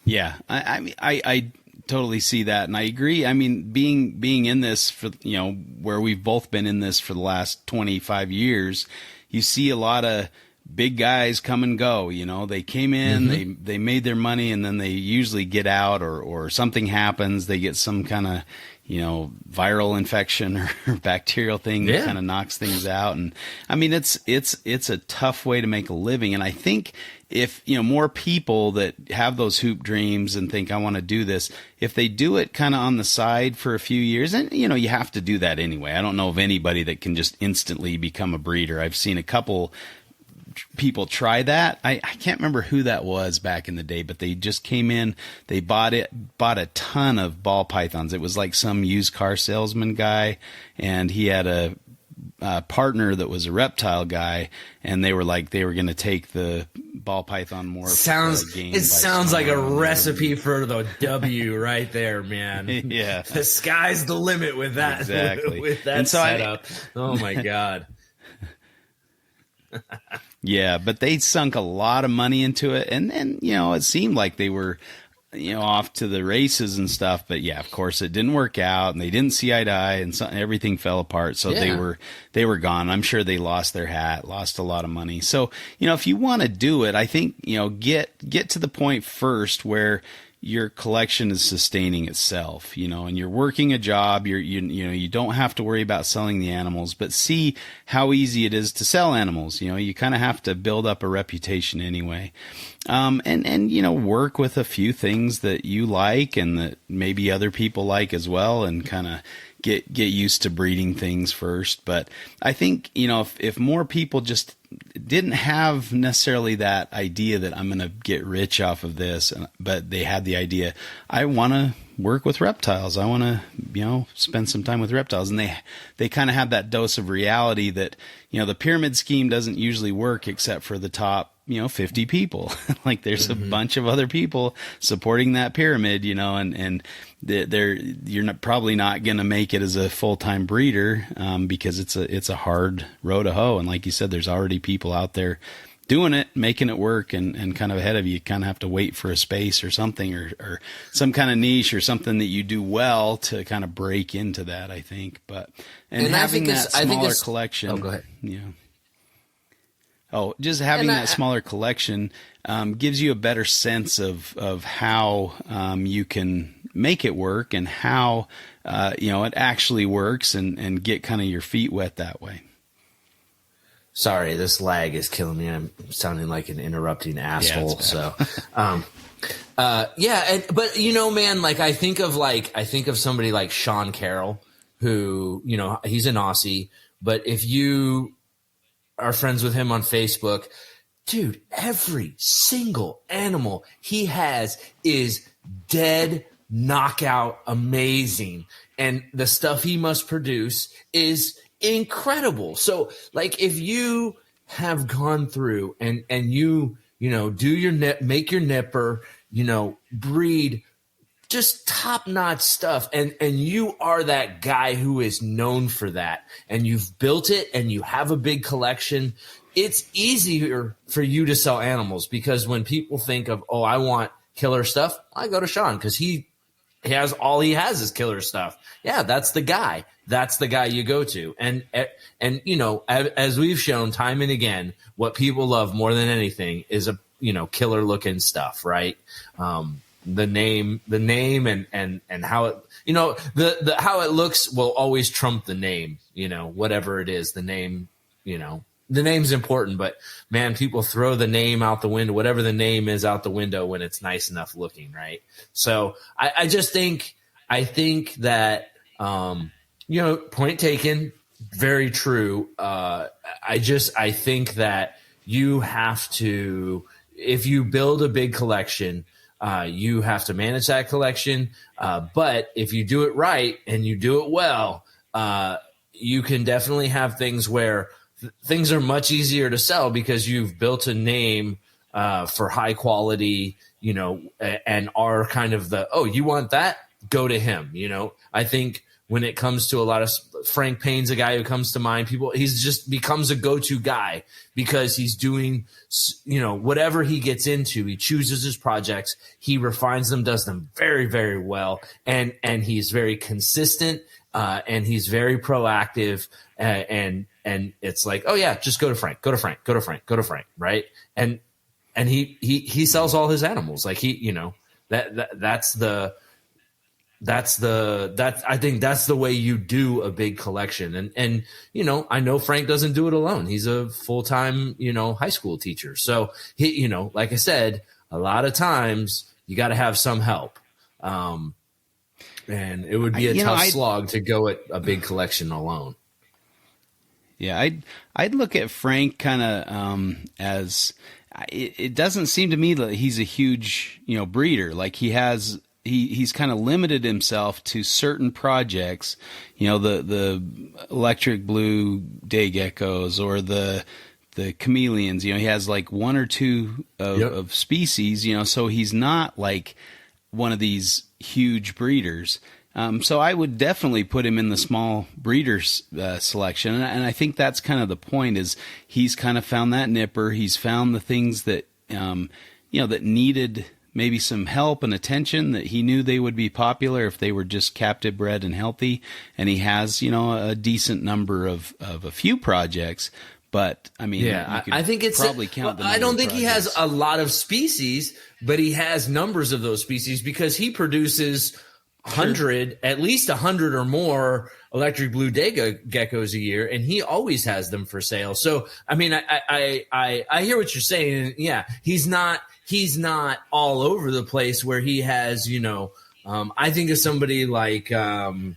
Speaker 1: Yeah. I mean, I totally see that. And I agree. I mean, being in this for, where we've both been in this for the last 25 years, you see a lot of big guys come and go. They came in, they made their money, and then they usually get out, or something happens. They get some kind of, viral infection or bacterial thing that kind of knocks things out. And I mean, it's a tough way to make a living. And I think if, more people that have those hoop dreams and think, I want to do this, if they do it kind of on the side for a few years, and, you have to do that anyway. I don't know of anybody that can just instantly become a breeder. I've seen a couple people try that. I can't remember who that was back in the day, but they just came in, they bought a ton of ball pythons. It was like some used car salesman guy, and he had a partner that was a reptile guy, and they were going to take the ball python more.
Speaker 2: Sounds like a recipe for the W right there, man.
Speaker 1: Yeah.
Speaker 2: The sky's the limit with that.
Speaker 1: Exactly.
Speaker 2: With that setup. Oh my God.
Speaker 1: Yeah, but they sunk a lot of money into it, and it seemed like they were, off to the races and stuff. But yeah, of course, it didn't work out, and they didn't see eye to eye, and everything fell apart. So they were gone. I'm sure they lost their hat, lost a lot of money. So if you want to do it, I think get to the point first where your collection is sustaining itself, and you're working a job. You don't have to worry about selling the animals, but see how easy it is to sell animals. You kind of have to build up a reputation anyway. And work with a few things that you like and that maybe other people like as well, and kind of get used to breeding things first. But I think, if more people just didn't have necessarily that idea that I'm going to get rich off of this, but they had the idea, I want to work with reptiles. I want to, spend some time with reptiles. And they kind of have that dose of reality that, the pyramid scheme doesn't usually work except for the top, 50 people. Like there's a bunch of other people supporting that pyramid, and you're probably not going to make it as a full-time breeder, because it's a hard row to hoe. And like you said, there's already people out there doing it, making it work, and kind of ahead of you. You kind of have to wait for a space or something, or some kind of niche or something that you do well to kind of break into that, I think. But, and having that smaller collection.
Speaker 2: Oh, go ahead.
Speaker 1: Yeah. Oh, just having that smaller collection gives you a better sense of how you can make it work, and how it actually works, and get kind of your feet wet that way.
Speaker 2: Sorry, this lag is killing me. I'm sounding like an interrupting asshole. But man, like I think of somebody like Sean Carroll, who, he's an Aussie, but if you are friends with him on Facebook, dude, every single animal he has is dead knockout amazing. And the stuff he must produce is incredible. So like if you have gone through and do your make your nipper, breed just top-notch stuff, and you are that guy who is known for that, and you've built it and you have a big collection, it's easier for you to sell animals, because when people think of, I want killer stuff, I go to Sean, because he has all he has is killer stuff. Yeah, that's the guy. That's the guy you go to. And as we've shown time and again, what people love more than anything is killer looking stuff, right? The name and how it, the how it looks will always trump the name, whatever it is, the name, the name's important, but man, people throw the name out the window, whatever the name is out the window when it's nice enough looking. Right. So I think that, point taken, very true. I think that you have to, if you build a big collection, you have to manage that collection. But if you do it right and you do it well, you can definitely have things where things are much easier to sell, because you've built a name for high quality, and are kind of you want that? Go to him. I think when it comes to a lot of Frank Payne's a guy who comes to mind. He's just becomes a go-to guy because he's doing, whatever he gets into, he chooses his projects, he refines them, does them very, very well. And he's very consistent, and he's very proactive. And it's like, oh yeah, just go to Frank. Right. And he sells all his animals. Like I think that's the way you do a big collection. And I know Frank doesn't do it alone. He's a full-time, high school teacher. So he, like I said, a lot of times you got to have some help. And it would be a tough slog to go at a big collection alone.
Speaker 1: Yeah. I'd look at Frank kind of, as it doesn't seem to me that he's a huge, breeder. Like he's kind of limited himself to certain projects, the electric blue day geckos or the chameleons. He has like one or two of species, so he's not like one of these huge breeders. So I would definitely put him in the small breeders selection. And I think that's kind of the point is he's kind of found that nipper. He's found the things that, that needed maybe some help and attention, that he knew they would be popular if they were just captive bred and healthy. And he has, a decent number of a few projects. But I mean,
Speaker 2: I think it's
Speaker 1: probably count.
Speaker 2: I don't think he has a lot of species, but he has numbers of those species because he produces at least 100 or more electric blue day geckos a year, and he always has them for sale. So, I mean, I hear what you're saying. Yeah, he's not all over the place where he has, I think of somebody like Great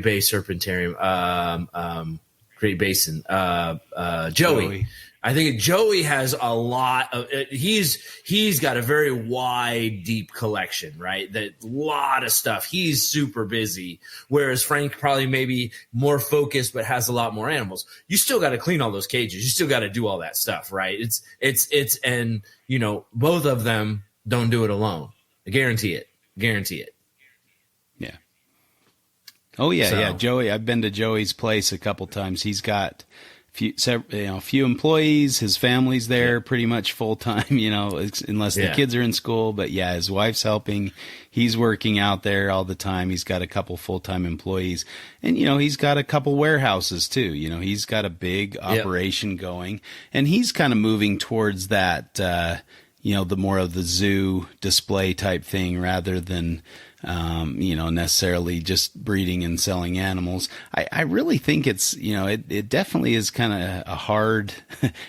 Speaker 2: Bay Serpentarium, Great Basin, Joey. I think Joey has a lot of. He's got a very wide, deep collection, right? That lot of stuff. He's super busy, whereas Frank probably maybe more focused, but has a lot more animals. You still got to clean all those cages. You still got to do all that stuff, right? And both of them don't do it alone. I guarantee it.
Speaker 1: Yeah. Oh yeah, yeah. Joey, I've been to Joey's place a couple times. He's got few employees. His family's there pretty much full time, unless the kids are in school. But yeah, his wife's helping. He's working out there all the time. He's got a couple full-time employees, and he's got a couple warehouses too. He's got a big operation going, and he's kind of moving towards that. The more of the zoo display type thing rather than necessarily just breeding and selling animals. I really think it's, it definitely is kind of a hard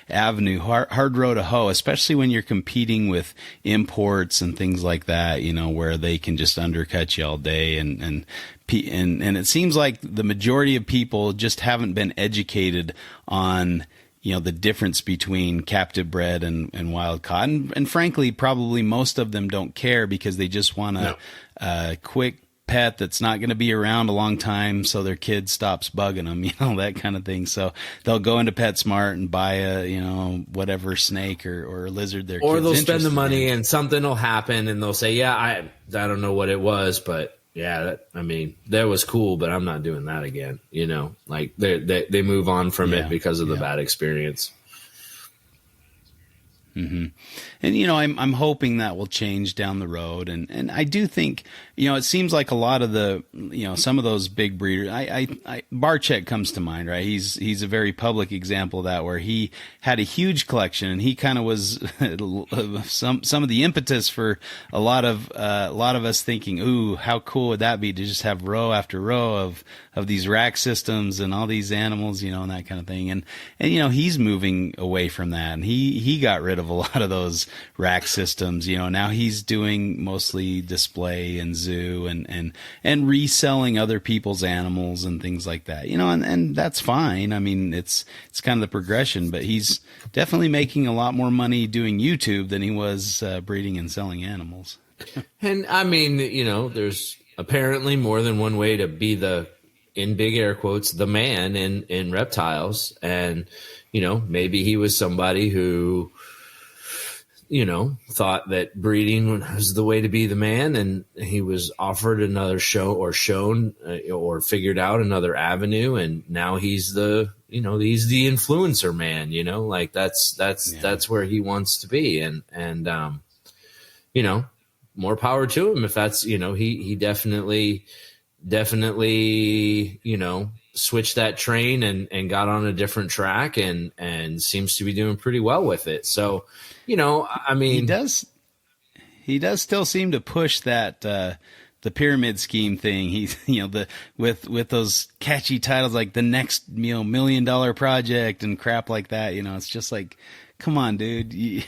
Speaker 1: avenue, hard road to hoe, especially when you're competing with imports and things like that, where they can just undercut you all day. And it seems like the majority of people just haven't been educated on, the difference between captive bred and wild caught. And frankly, probably most of them don't care because they just want a quick pet that's not going to be around a long time so their kid stops bugging them, that kind of thing. So they'll go into PetSmart and buy a, whatever snake or lizard their
Speaker 2: or
Speaker 1: kid's
Speaker 2: they'll spend the money
Speaker 1: in.
Speaker 2: and something will happen and they'll say, I don't know what it was, but yeah, that was cool, but I'm not doing that again. Like they move on from it because of the bad experience.
Speaker 1: Mm-hmm. And, I'm hoping that will change down the road. And I do think, it seems like a lot of the, some of those big breeders, Barchek comes to mind, right? He's a very public example of that, where he had a huge collection and he kind of was some of the impetus for a lot of us thinking, ooh, how cool would that be to just have row after row of these rack systems and all these animals, and that kind of thing. And he's moving away from that, and he got rid of a lot of those rack systems. Now he's doing mostly display and zoo and reselling other people's animals and things like that. And that's fine. I mean, it's kind of the progression, but he's definitely making a lot more money doing YouTube than he was breeding and selling animals.
Speaker 2: And I mean, there's apparently more than one way to be in big air quotes, the man in reptiles. And, maybe he was somebody who thought that breeding was the way to be the man, and he was offered another show or shown or figured out another avenue, and now he's he's the influencer man, like that's where he wants to be, and more power to him if that's, he definitely switched that train and got on a different track and seems to be doing pretty well with it. So, I mean,
Speaker 1: he does still seem to push that, the pyramid scheme thing. He's, with those catchy titles like the next, $1 million project and crap like that. It's just like, come on, dude.
Speaker 2: The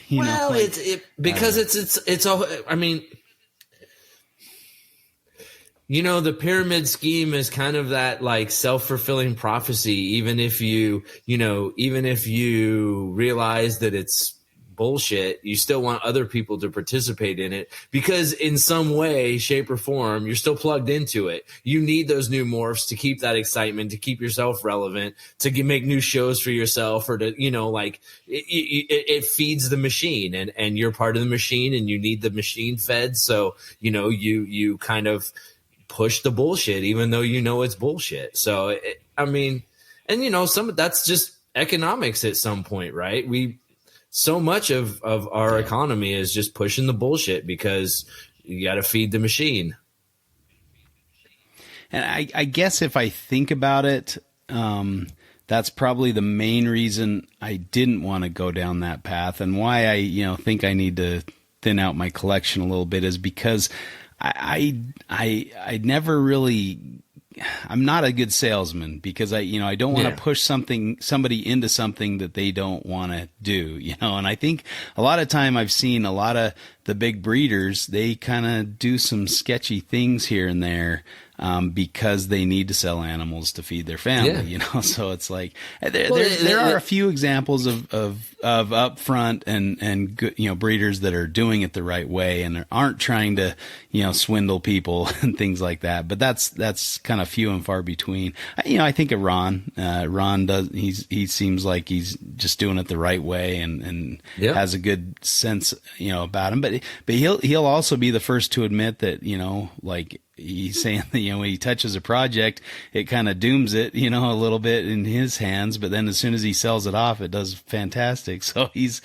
Speaker 2: pyramid scheme is kind of that like self-fulfilling prophecy. Even if you realize that it's bullshit, you still want other people to participate in it because in some way, shape or form, you're still plugged into it. You need those new morphs to keep that excitement, to keep yourself relevant, to make new shows for yourself, or to, it feeds the machine and you're part of the machine and you need the machine fed. So, you kind of push the bullshit, even though it's bullshit. So, that's just economics at some point, right? So much of our economy is just pushing the bullshit because you got to feed the machine.
Speaker 1: And I guess if I think about it, that's probably the main reason I didn't want to go down that path, and why I, think I need to thin out my collection a little bit is because I never really, I'm not a good salesman because I don't want to push somebody into something that they don't want to do, and I think a lot of time I've seen a lot of the big breeders, they kind of do some sketchy things here and there, because they need to sell animals to feed their family, so it's like, there are a few examples of upfront and good, breeders that are doing it the right way and aren't trying to, swindle people and things like that. But that's kind of few and far between. I think of Ron. Ron he seems like he's just doing it the right way and has a good sense, about him. But he'll also be the first to admit that, like, he's saying that, when he touches a project, it kind of dooms it, a little bit in his hands. But then as soon as he sells it off, it does fantastic. So he's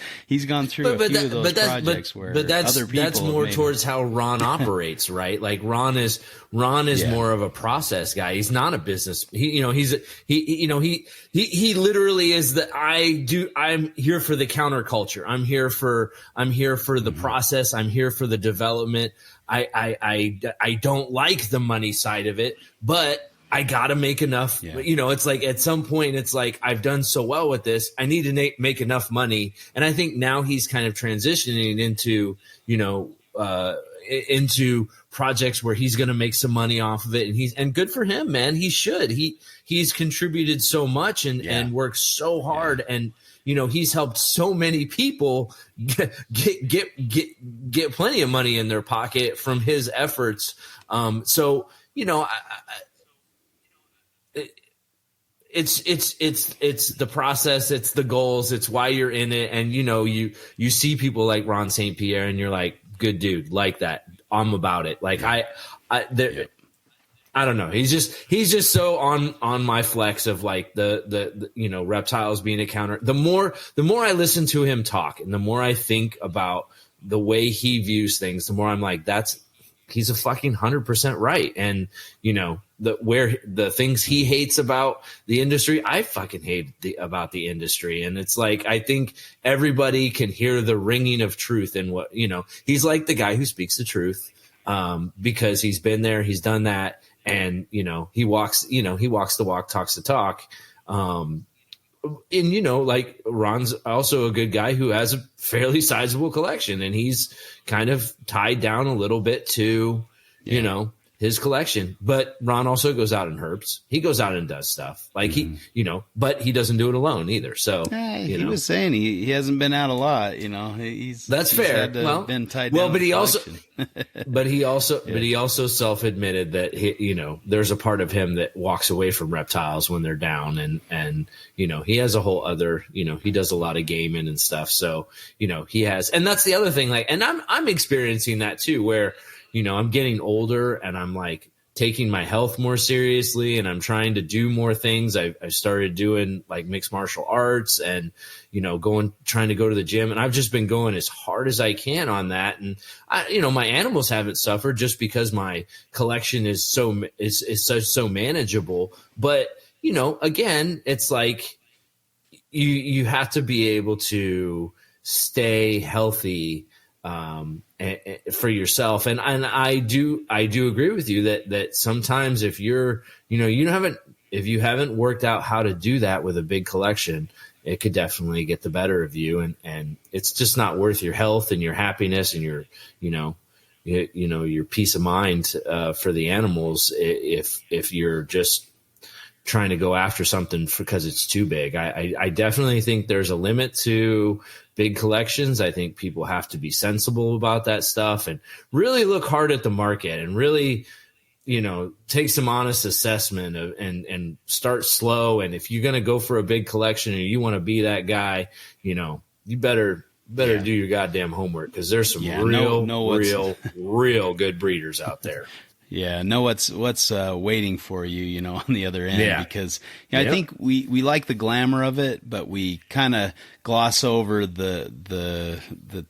Speaker 1: gone through a few of those projects where other people. That's more
Speaker 2: towards how Ron operates, right? Like Ron is more of a process guy. He's not a business. He literally is I'm here for the counterculture. I'm here for the process. I'm here for the development. I don't like the money side of it, but I got to make enough, it's like at some point it's like, I've done so well with this. I need to make enough money. And I think now he's kind of transitioning into, into projects where he's going to make some money off of it. And good for him, man. He should, he's contributed so much and worked so hard and, he's helped so many people get plenty of money in their pocket from his efforts. It's the process, it's the goals, it's why you're in it. And, you see people like Ron St. Pierre and you're like, good dude, like that. I'm about it. Like I don't know. He's just so on my flex of like the reptiles being a counter. The more I listen to him talk and the more I think about the way he views things, the more I'm like, he's a fucking 100% right. And the things he hates about the industry, I fucking hate about the industry. And it's like, I think everybody can hear the ringing of truth in what, he's like the guy who speaks the truth, because he's been there, he's done that. And, he walks the walk, talks the talk. And, like Ron's also a good guy who has a fairly sizable collection and he's kind of tied down a little bit to, his collection. But Ron also goes out and herps. He goes out and does stuff like he, but he doesn't do it alone either. So
Speaker 1: he was saying he hasn't been out a lot. He's
Speaker 2: fair.
Speaker 1: Had to
Speaker 2: Well,
Speaker 1: been tied down
Speaker 2: but he
Speaker 1: collection.
Speaker 2: also self-admitted that there's a part of him that walks away from reptiles when they're down, and he has a whole other, he does a lot of gaming and stuff. So he has, and that's the other thing. Like, and I'm experiencing that too, where I'm getting older and I'm like taking my health more seriously, and I'm trying to do more things. I started doing like mixed martial arts and, trying to go to the gym, and I've just been going as hard as I can on that. And my animals haven't suffered just because my collection is so manageable. But, again, it's like you have to be able to stay healthy for yourself. And I do agree with you that sometimes if you're, if you haven't worked out how to do that with a big collection, it could definitely get the better of you. And it's just not worth your health and your happiness and your, your peace of mind, for the animals. If you're just trying to go after something because it's too big. I definitely think there's a limit to big collections. I think people have to be sensible about that stuff and really look hard at the market and really, take some honest assessment and start slow. And if you're going to go for a big collection or you want to be that guy, you better do your goddamn homework, because there's some real good breeders out there.
Speaker 1: Yeah, know what's waiting for you, on the other end, because I think we like the glamour of it, but we kind of gloss over the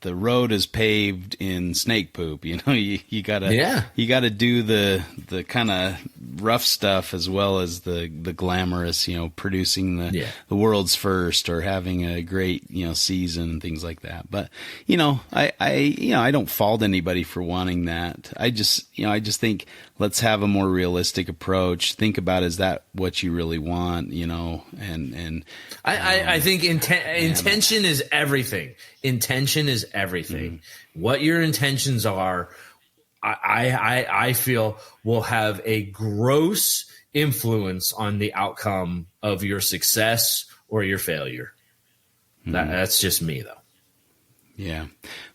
Speaker 1: road is paved in snake poop. You gotta do the kind of rough stuff as well as the glamorous, producing the world's first or having a great season and things like that. But I don't fault anybody for wanting that. I just think let's have a more realistic approach. Think about, is that what you really want?
Speaker 2: I think intention is everything. Intention is everything. Mm-hmm. What your intentions are, I feel, will have a gross influence on the outcome of your success or your failure. Mm-hmm. That's just me, though.
Speaker 1: Yeah.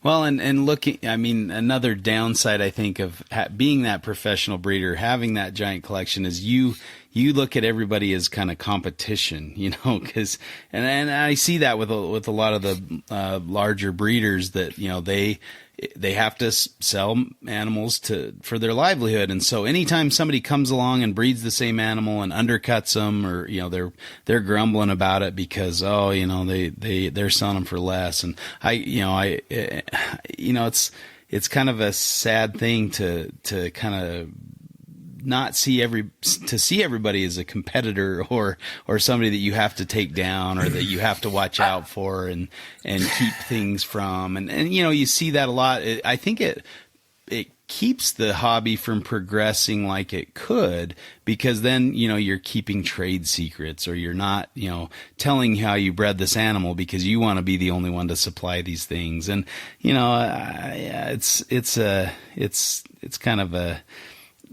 Speaker 1: Well, and looking, another downside, I think, of being that professional breeder, having that giant collection, is you look at everybody as kind of competition, because, and I see that with a lot of the larger breeders that, they have to sell animals for their livelihood. And so anytime somebody comes along and breeds the same animal and undercuts them, or, they're grumbling about it because, they're selling them for less. And it's kind of a sad thing to kind of not see everybody as a competitor or somebody that you have to take down or that you have to watch out for and keep things from. And you see that a lot. I think it keeps the hobby from progressing like it could, because then, you're keeping trade secrets, or you're not, telling how you bred this animal because you want to be the only one to supply these things. And, it's kind of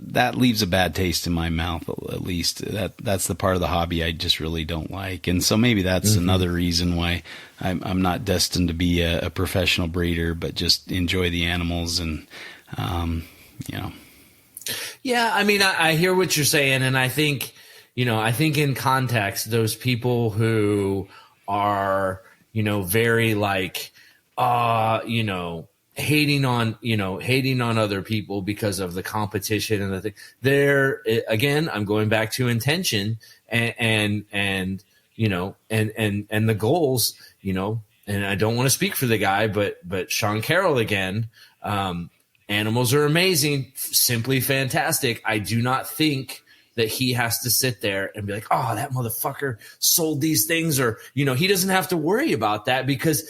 Speaker 1: that leaves a bad taste in my mouth, at least. That's the part of the hobby I just really don't like. And so maybe that's another reason why I'm not destined to be a professional breeder, but just enjoy the animals and,
Speaker 2: Yeah, I hear what you're saying, and I think in context, those people who are, very like, hating on other people because of the competition and the thing. There again, I'm going back to intention and the goals, and I don't want to speak for the guy, but Sean Carroll again, animals are amazing, simply fantastic. I do not think that he has to sit there and be like, oh, that motherfucker sold these things, or, he doesn't have to worry about that, because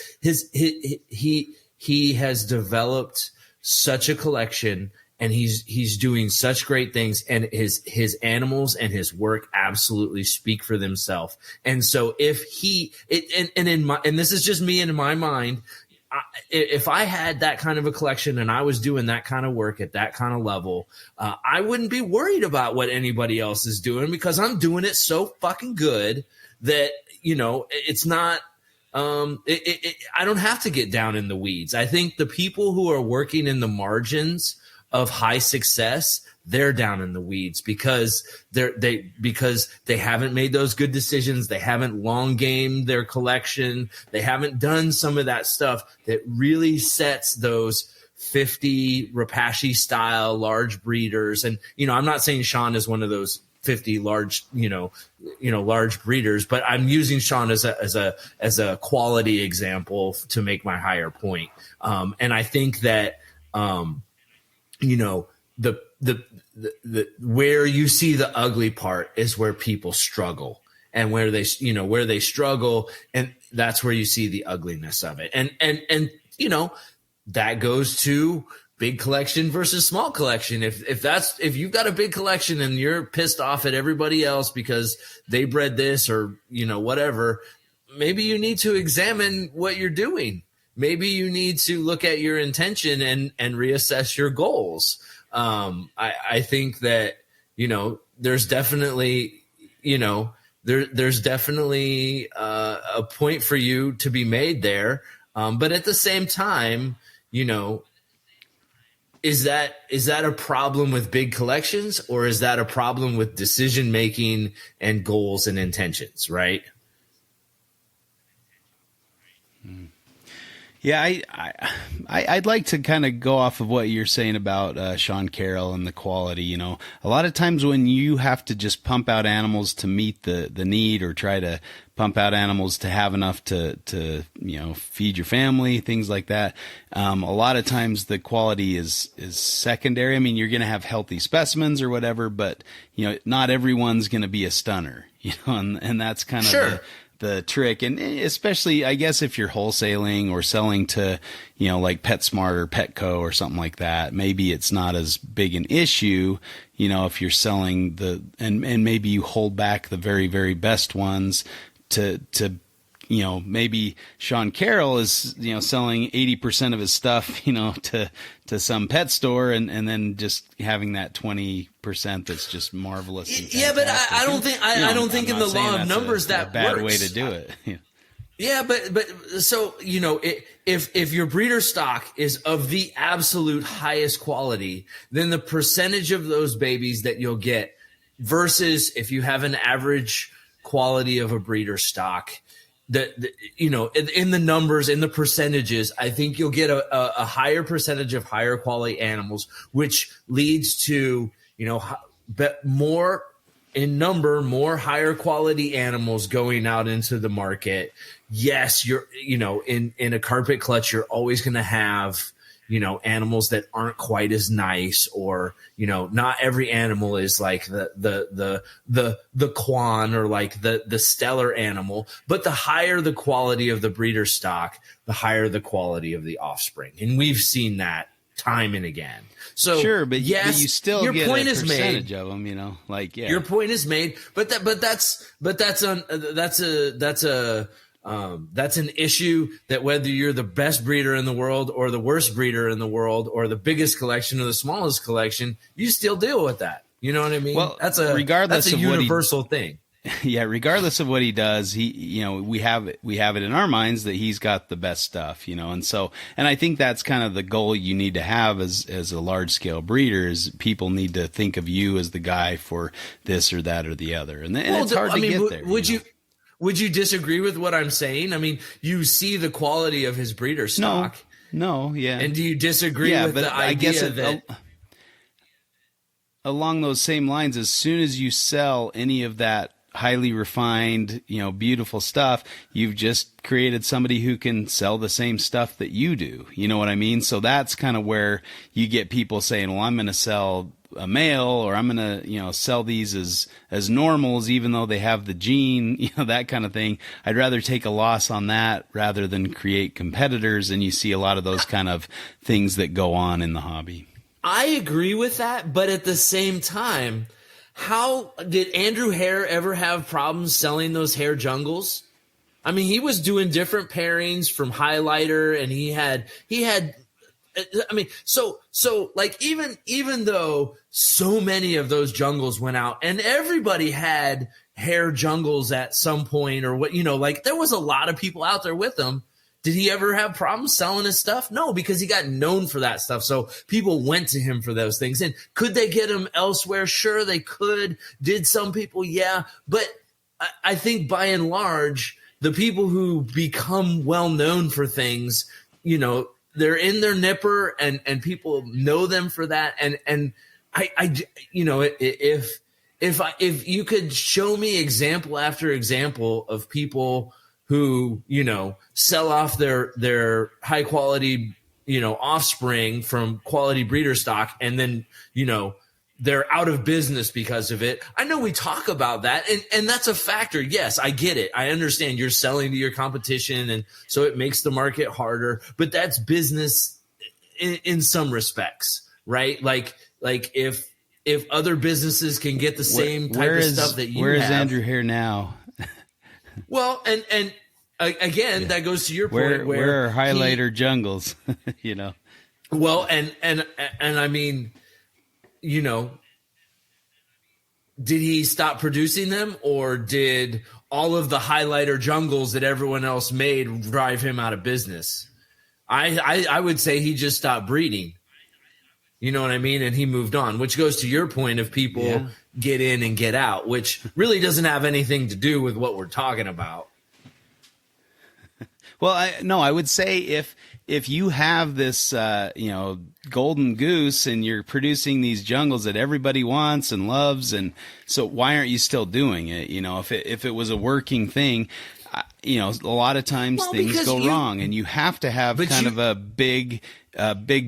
Speaker 2: he has developed such a collection, and he's doing such great things, and his animals and his work absolutely speak for themselves. And so if and this is just me in my mind, if I had that kind of a collection and I was doing that kind of work at that kind of level, I wouldn't be worried about what anybody else is doing because I'm doing it so fucking good that, it's not, I don't have to get down in the weeds. I think the people who are working in the margins of high success, they're down in the weeds because they haven't made those good decisions. They haven't long gamed their collection. They haven't done some of that stuff that really sets those 50 Rapashi style large breeders. And, I'm not saying Sean is one of those 50 large, large breeders, but I'm using Sean as a quality example to make my higher point. And I think that, the where you see the ugly part is where people struggle and where they struggle. And that's where you see the ugliness of it. And that goes to big collection versus small collection. If you've got a big collection and you're pissed off at everybody else because they bred this or, whatever, maybe you need to examine what you're doing. Maybe you need to look at your intention and reassess your goals. I think that, there's definitely, there's definitely a point for you to be made there. But at the same time, is that a problem with big collections or is that a problem with decision making and goals and intentions, right?
Speaker 1: Yeah, I'd like to kind of go off of what you're saying about Sean Carroll and the quality. A lot of times when you have to just pump out animals to meet the need or try to pump out animals to have enough to feed your family, things like that. A lot of times the quality is secondary. I mean, you're going to have healthy specimens or whatever, but not everyone's going to be a stunner. And that's kind of
Speaker 2: sure.
Speaker 1: The trick. And especially, I guess, if you're wholesaling or selling to, like PetSmart or Petco or something like that, maybe it's not as big an issue, if you're selling and maybe you hold back the very, very best ones to maybe Sean Carroll is, selling 80% of his stuff, to some pet store and then just having that 20% that's just marvelous. And
Speaker 2: yeah, but I don't think, I don't think in the law of numbers that
Speaker 1: bad
Speaker 2: works.
Speaker 1: way to do it.
Speaker 2: Yeah, but so, if your breeder stock is of the absolute highest quality, then the percentage of those babies that you'll get versus if you have an average quality of a breeder stock, in the numbers, in the percentages, I think you'll get a higher percentage of higher quality animals, which leads to, more in number, more higher quality animals going out into the market. Yes, in a carpet clutch, you're always going to have, animals that aren't quite as nice or, not every animal is like the Quan or like the stellar animal, but the higher the quality of the breeder stock, the higher the quality of the offspring. And we've seen that time and again. So
Speaker 1: sure, but
Speaker 2: yes,
Speaker 1: you still
Speaker 2: your
Speaker 1: get
Speaker 2: point
Speaker 1: a
Speaker 2: is
Speaker 1: percentage
Speaker 2: made.
Speaker 1: of them,
Speaker 2: Your point is made, but that's an issue that whether you're the best breeder in the world or the worst breeder in the world or the biggest collection or the smallest collection, you still deal with that. You know what I mean?
Speaker 1: Well,
Speaker 2: that's a universal thing.
Speaker 1: Yeah, regardless of what he does, we have it in our minds that he's got the best stuff, and I think that's kind of the goal you need to have as a large scale breeder is people need to think of you as the guy for this or that or the other, and it's hard to get there.
Speaker 2: Would you disagree with what I'm saying? I mean, you see the quality of his breeder stock.
Speaker 1: No, yeah.
Speaker 2: And do you disagree with the idea that
Speaker 1: along those same lines, as soon as you sell any of that highly refined, beautiful stuff, you've just created somebody who can sell the same stuff that you do. You know what I mean? So that's kind of where you get people saying, well, I'm going to sell a male or I'm going to, sell these as normals, even though they have the gene, that kind of thing. I'd rather take a loss on that rather than create competitors. And you see a lot of those kind of things that go on in the hobby.
Speaker 2: I agree with that. But at the same time, how did Andrew Hare ever have problems selling those hair jungles? I mean, he was doing different pairings from highlighter, and he had I mean, so like even though so many of those jungles went out, and everybody had hair jungles at some point, or what, like there was a lot of people out there with them. Did he ever have problems selling his stuff? No, because he got known for that stuff. So people went to him for those things. And could they get him elsewhere? Sure, they could. Did some people? Yeah. But I think by and large, the people who become well known for things, they're in their nipper, and people know them for that. And if you could show me example after example of people who, sell off their high quality, offspring from quality breeder stock, and then, they're out of business because of it. I know we talk about that, and that's a factor. Yes, I get it. I understand you're selling to your competition, and so it makes the market harder, but that's business in some respects, right? Like if other businesses can get the same type of stuff that you have.
Speaker 1: Where is Andrew here now?
Speaker 2: Well, and again, that goes to your point.
Speaker 1: Where are highlighter jungles?
Speaker 2: Well, and I mean, did he stop producing them, or did all of the highlighter jungles that everyone else made drive him out of business? I would say he just stopped breeding. You know what I mean? And he moved on, which goes to your point of people get in and get out, which really doesn't have anything to do with what we're talking about.
Speaker 1: Well, I would say if you have this, golden goose, and you're producing these jungles that everybody wants and loves, and so why aren't you still doing it? If it was a working thing, a lot of times things go wrong, and you have to have kind of a big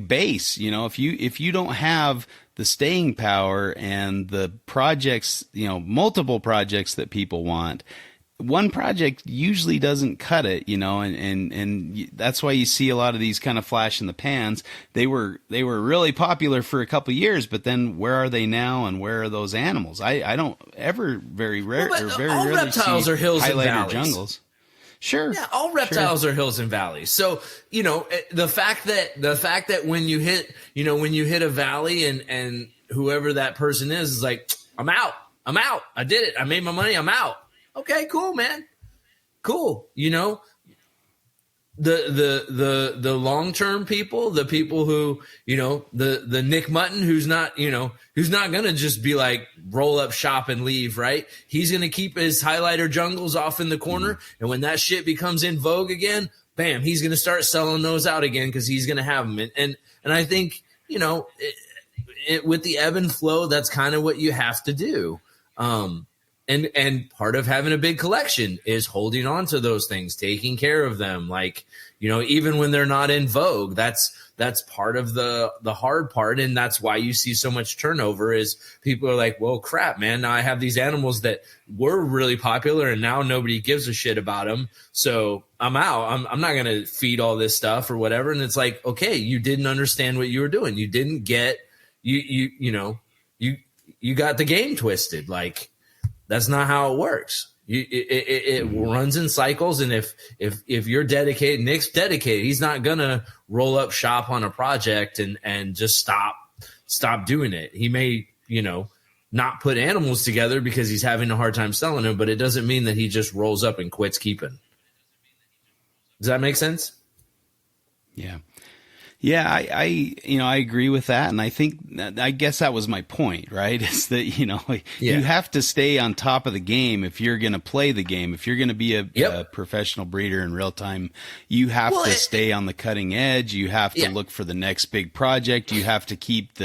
Speaker 1: base. If you don't have the staying power and the projects, multiple projects that people want, one project usually doesn't cut it, and that's why you see a lot of these kind of flash in the pans. They were really popular for a couple of years, but then where are they now, and where are those animals? I don't ever very rarely
Speaker 2: reptiles
Speaker 1: see
Speaker 2: are hills and
Speaker 1: highlighter
Speaker 2: valleys.
Speaker 1: Jungles. Sure.
Speaker 2: Yeah, all reptiles are hills and valleys. So, the fact that when you hit a valley, and whoever that person is like, I'm out. I did it. I made my money. I'm out. Okay, cool, man. Cool. The long-term people, the people who, the Nick Mutton, who's not going to just be like roll up shop and leave, right? He's going to keep his highlighter jungles off in the corner. And when that shit becomes in vogue again, bam, he's going to start selling those out again, because he's going to have them. And I think, with the ebb and flow, that's kind of what you have to do. And part of having a big collection is holding on to those things, taking care of them. Like, even when they're not in vogue, that's part of the hard part. And that's why you see so much turnover, is people are like, well, crap, man, now I have these animals that were really popular, and now nobody gives a shit about them. So I'm out. I'm not going to feed all this stuff or whatever. And it's like, okay, you didn't understand what you were doing. You didn't get, you got the game twisted. Like, that's not how it works. It runs in cycles, and if you're dedicated, Nick's dedicated, he's not gonna roll up shop on a project and just stop doing it. He may, not put animals together because he's having a hard time selling them, but it doesn't mean that he just rolls up and quits keeping. Does that make sense?
Speaker 1: Yeah. Yeah, I agree with that, and I guess that was my point, right? Is that you have to stay on top of the game if you're going to play the game. If you're going to be a professional breeder in real time, you have to stay on the cutting edge. You have to look for the next big project. You have to keep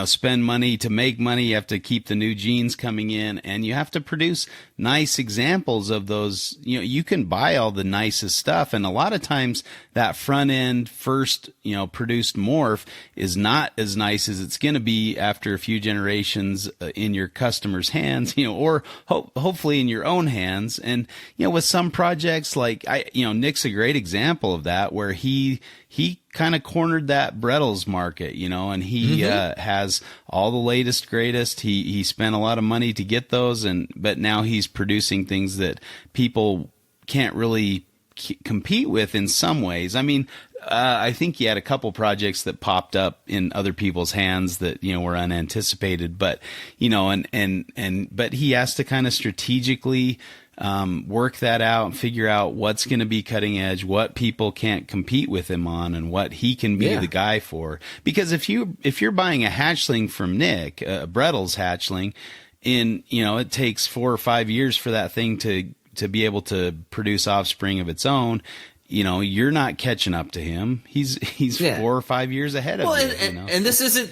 Speaker 1: spend money to make money. You have to keep the new genes coming in, and you have to produce nice examples of those. You can buy all the nicest stuff, and a lot of times that front end first produced morph is not as nice as it's going to be after a few generations in your customer's hands, or hopefully in your own hands. And, with some projects like Nick's a great example of that, where he kind of cornered that Brettles market, and he has all the latest, greatest. He spent a lot of money to get those, but now he's producing things that people can't really compete with in some ways. I mean, I think he had a couple projects that popped up in other people's hands that, were unanticipated, but, but he has to kind of strategically, work that out and figure out what's going to be cutting edge, what people can't compete with him on, and what he can be the guy for. Because if you're buying a hatchling from Nick, Brettle's hatchling, it takes 4 or 5 years for that thing to be able to produce offspring of its own. You're not catching up to him. He's 4 or 5 years ahead of you.
Speaker 2: And this isn't,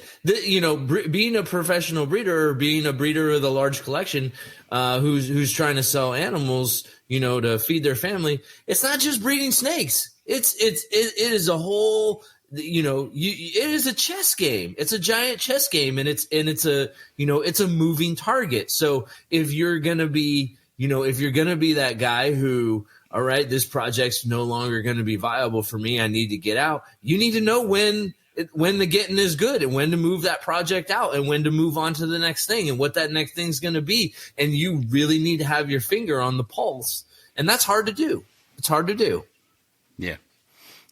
Speaker 2: being a professional breeder or being a breeder with a large collection, who's trying to sell animals, to feed their family. It's not just breeding snakes. It is a whole, it is a chess game. It's a giant chess game, and it's a moving target. So if you're going to be that guy who, all right, this project's no longer going to be viable for me, I need to get out. You need to know when the getting is good and when to move that project out and when to move on to the next thing and what that next thing's going to be. And you really need to have your finger on the pulse. And that's hard to do. It's hard to do.
Speaker 1: Yeah.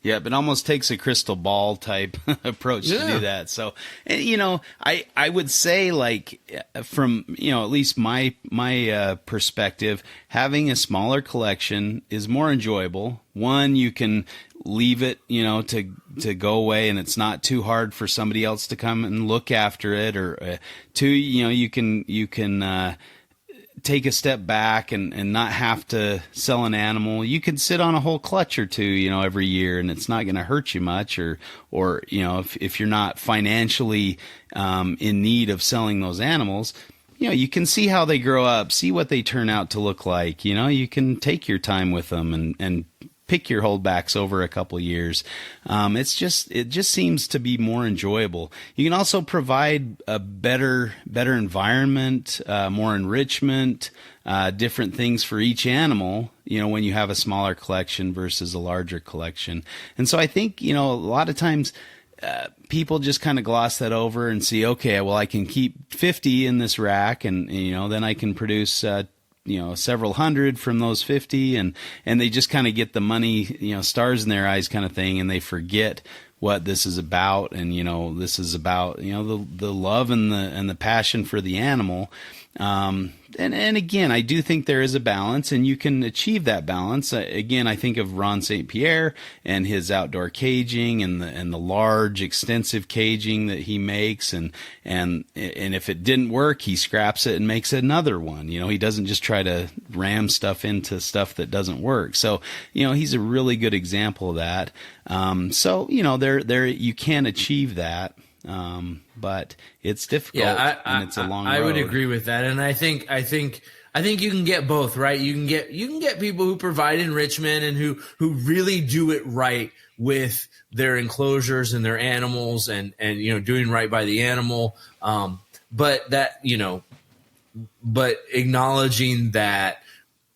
Speaker 1: Yeah, but it almost takes a crystal ball type approach to do that. So, I would say, like, from, at least my perspective, having a smaller collection is more enjoyable. One, you can leave it, to go away, and it's not too hard for somebody else to come and look after it. Or two, you can take a step back and not have to sell an animal. You could sit on a whole clutch or two, every year, and it's not going to hurt you much. Or if you're not financially in need of selling those animals, you can see how they grow up, see what they turn out to look like. You can take your time with them and pick your holdbacks over a couple years. It just seems to be more enjoyable. You can also provide a better environment, more enrichment, different things for each animal, when you have a smaller collection versus a larger collection. And so I think, a lot of times, people just kind of gloss that over and see, okay, well, I can keep 50 in this rack, and, then I can produce, several hundred from those 50, and they just kind of get the money, stars in their eyes kind of thing, and they forget what this is about. And, this is about, the love and the passion for the animal. And again, I do think there is a balance, and you can achieve that balance. Again, I think of Ron St. Pierre and his outdoor caging and the large, extensive caging that he makes. And if it didn't work, he scraps it and makes another one. He doesn't just try to ram stuff into stuff that doesn't work. So, he's a really good example of that. So, there you can achieve that. But it's difficult, and it's a long road.
Speaker 2: I would agree with that. And I think you can get both, right? You can get people who provide enrichment and who really do it right with their enclosures and their animals and doing right by the animal. But acknowledging that,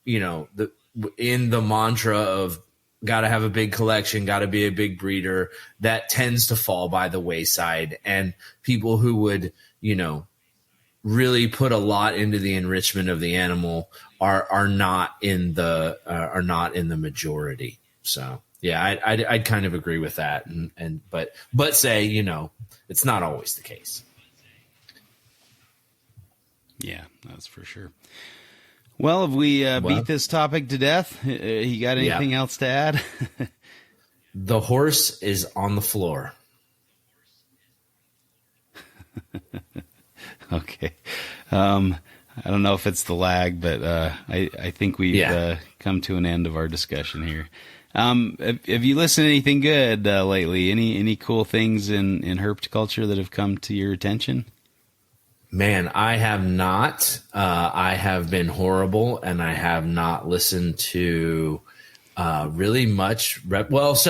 Speaker 2: in the mantra of got to have a big collection, got to be a big breeder, that tends to fall by the wayside. And people who would, really put a lot into the enrichment of the animal are not in the majority. So yeah, I'd kind of agree with that. But say, it's not always the case.
Speaker 1: Yeah, that's for sure. Well, have we beat this topic to death? You got anything else to add?
Speaker 2: The horse is on the floor.
Speaker 1: Okay. I don't know if it's the lag, but I think we've come to an end of our discussion here. Have you listened to anything good lately? Any cool things in herpetoculture that have come to your attention?
Speaker 2: Man, I have not. I have been horrible, and I have not listened to really much. A lot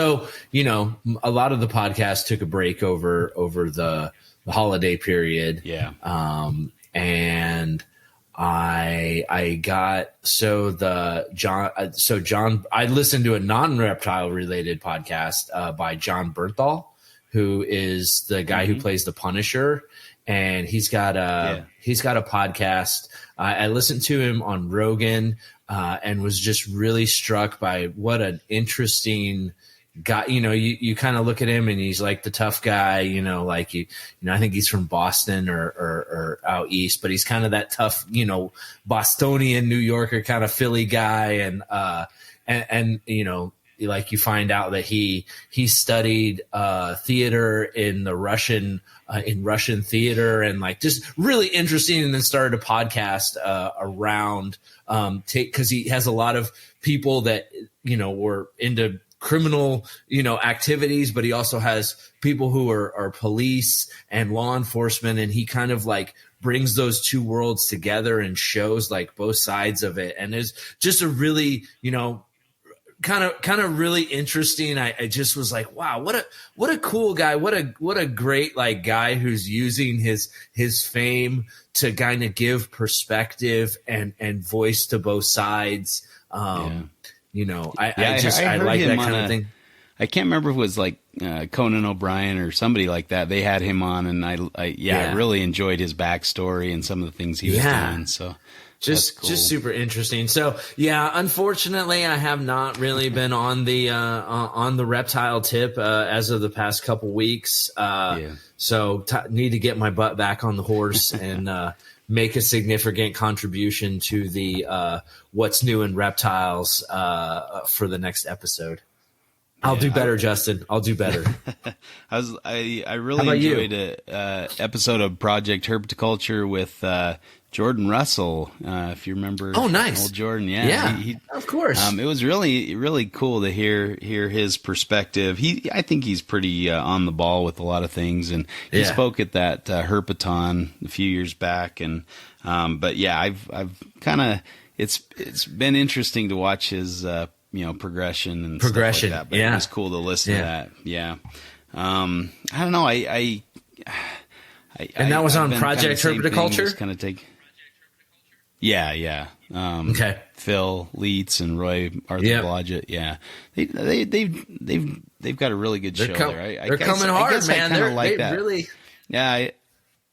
Speaker 2: of the podcast took a break over the holiday period.
Speaker 1: Yeah.
Speaker 2: And I got John. I listened to a non-reptile related podcast by John Bernthal, who is the guy who plays the Punisher. and he's got a podcast. I listened to him on Rogan, and was just really struck by what an interesting guy. You kind of look at him and he's like the tough guy, I think he's from Boston or out east, but he's kind of that tough, Bostonian, New Yorker kind of Philly guy. And like you find out that he studied theater in the Russian theater, and like just really interesting. And then started a podcast around because he has a lot of people that were into criminal activities, but he also has people who are police and law enforcement, and he kind of like brings those two worlds together and shows like both sides of it. And it's just a really kind of really interesting. I just was like, wow, what a cool guy. What a great like guy who's using his fame to kind of give perspective and voice to both sides. I like that kind of thing.
Speaker 1: I can't remember if it was like Conan O'Brien or somebody like that. They had him on, and I really enjoyed his backstory and some of the things he was doing. So
Speaker 2: just super interesting. So yeah, unfortunately, I have not really been on the reptile tip as of the past couple weeks. So need to get my butt back on the horse and make a significant contribution to the what's new in reptiles for the next episode. I'll do better, Justin. I'll do better.
Speaker 1: I really enjoyed a episode of Project Herpetoculture with Jordan Russell, if you remember.
Speaker 2: Oh, nice.
Speaker 1: Old Jordan,
Speaker 2: he, of course.
Speaker 1: It was really, really cool to hear his perspective. I think he's pretty on the ball with a lot of things, and he spoke at that Herpeton a few years back. And but yeah, I've kind of it's been interesting to watch his progression and stuff like that. But it was cool to listen to that. Yeah. I don't know. And
Speaker 2: that was on Project Herpetoculture?
Speaker 1: Kind of take. Yeah.
Speaker 2: Okay.
Speaker 1: Phil Leitz and Roy Arthur Blodgett. Yeah. They've got a really good show there.
Speaker 2: They're coming hard, man.
Speaker 1: They're like that.
Speaker 2: Really.
Speaker 1: Yeah.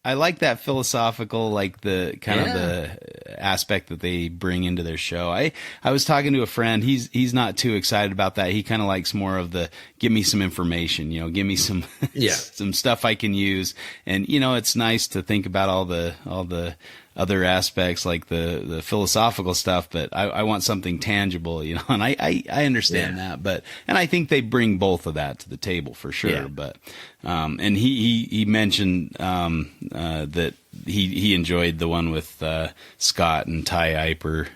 Speaker 1: I like that philosophical, like the kind of the aspect that they bring into their show. I was talking to a friend. He's not too excited about that. He kind of likes more of the give me some information, give me some some stuff I can use. And it's nice to think about all the other aspects like the philosophical stuff, but I want something tangible, and I understand that, and I think they bring both of that to the table for sure. Yeah. But, and he mentioned, that he enjoyed the one with, Scott and Ty Iper,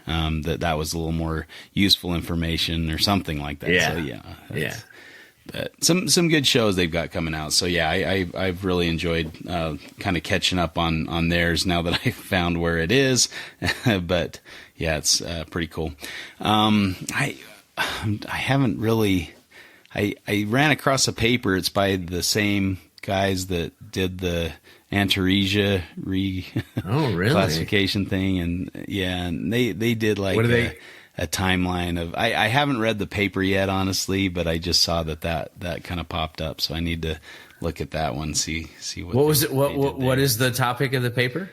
Speaker 1: that was a little more useful information or something like that.
Speaker 2: Yeah.
Speaker 1: So but some good shows they've got coming out. So yeah, I've really enjoyed kind of catching up on theirs now that I found where it is. But yeah, it's pretty cool. I haven't really. I ran across a paper. It's by the same guys that did the Antaresia classification thing, and and they did like. What are they? A timeline of I haven't read the paper yet, honestly, but I just saw that kind of popped up, so I need to look at that one, see what
Speaker 2: was it. What is the topic of the paper?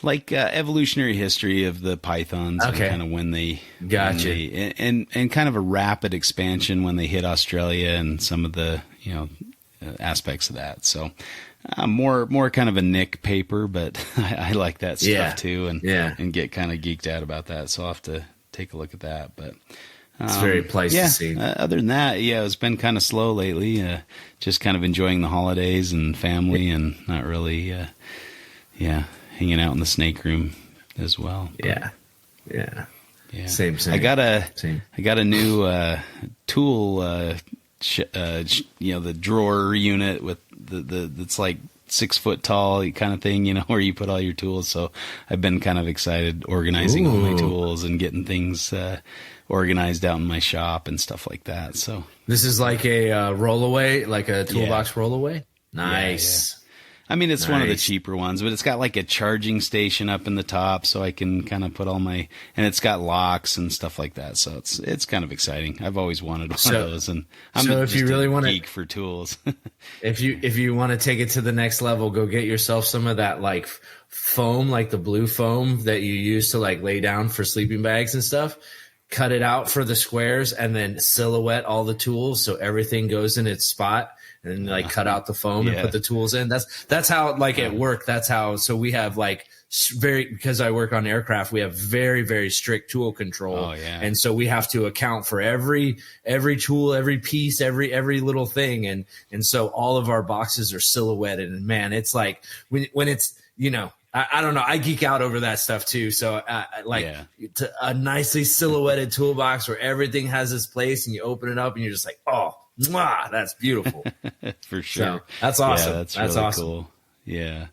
Speaker 1: Like evolutionary history of the pythons, and kind of when they and kind of a rapid expansion when they hit Australia and some of the aspects of that. So more kind of a Nick paper, but I like that stuff too, and get kind of geeked out about that. So I'll have to take a look at that, but
Speaker 2: it's very pleasant to see.
Speaker 1: Other than that, it's been kind of slow lately. Just kind of enjoying the holidays and family, and not really, hanging out in the snake room as well. But,
Speaker 2: yeah. Same.
Speaker 1: I got a new tool. The drawer unit with that's like 6 foot tall kind of thing, where you put all your tools. So I've been kind of excited organizing all my tools and getting things organized out in my shop and stuff like that. So
Speaker 2: this is like a rollaway, like a toolbox rollaway. Nice.
Speaker 1: I mean, it's one of the
Speaker 2: Nice.
Speaker 1: cheaper ones, but it's got like a charging station up in the top, so I can kind of put all my, and it's got locks and stuff like that. So it's kind of exciting. I've always wanted one of those, and I'm
Speaker 2: so if
Speaker 1: just
Speaker 2: you really
Speaker 1: a
Speaker 2: wanna-
Speaker 1: geek for tools.
Speaker 2: If you want to take it to the next level, go get yourself some of that like foam, like the blue foam that you use to like lay down for sleeping bags and stuff. Cut it out for the squares and then silhouette all the tools so everything goes in its spot, and then like cut out the foam and put the tools in. That's how like at work. That's how. So we have like because I work on aircraft, we have very, very strict tool control.
Speaker 1: Oh, yeah.
Speaker 2: And so we have to account for every tool, every piece, every little thing. And so all of our boxes are silhouetted, and man, it's like when it's, you know, I don't know. I geek out over that stuff too. So a nicely silhouetted toolbox where everything has its place, and you open it up and you're just like, oh, mwah, that's beautiful.
Speaker 1: For sure.
Speaker 2: So, that's awesome.
Speaker 1: Yeah, that's
Speaker 2: really
Speaker 1: awesome. Cool. Yeah.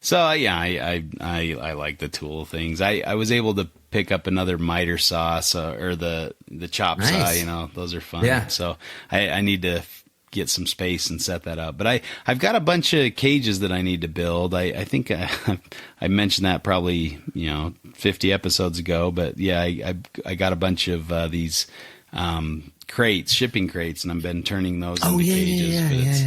Speaker 1: So yeah, I like the tool things. I was able to pick up another miter saw, or the chop saw. You know, those are fun.
Speaker 2: Yeah.
Speaker 1: So I need to get some space and set that up. But I've got a bunch of cages that I need to build. I think I mentioned that probably 50 episodes ago. But yeah, I got a bunch of these crates, shipping crates, and I've been turning those into cages. But it's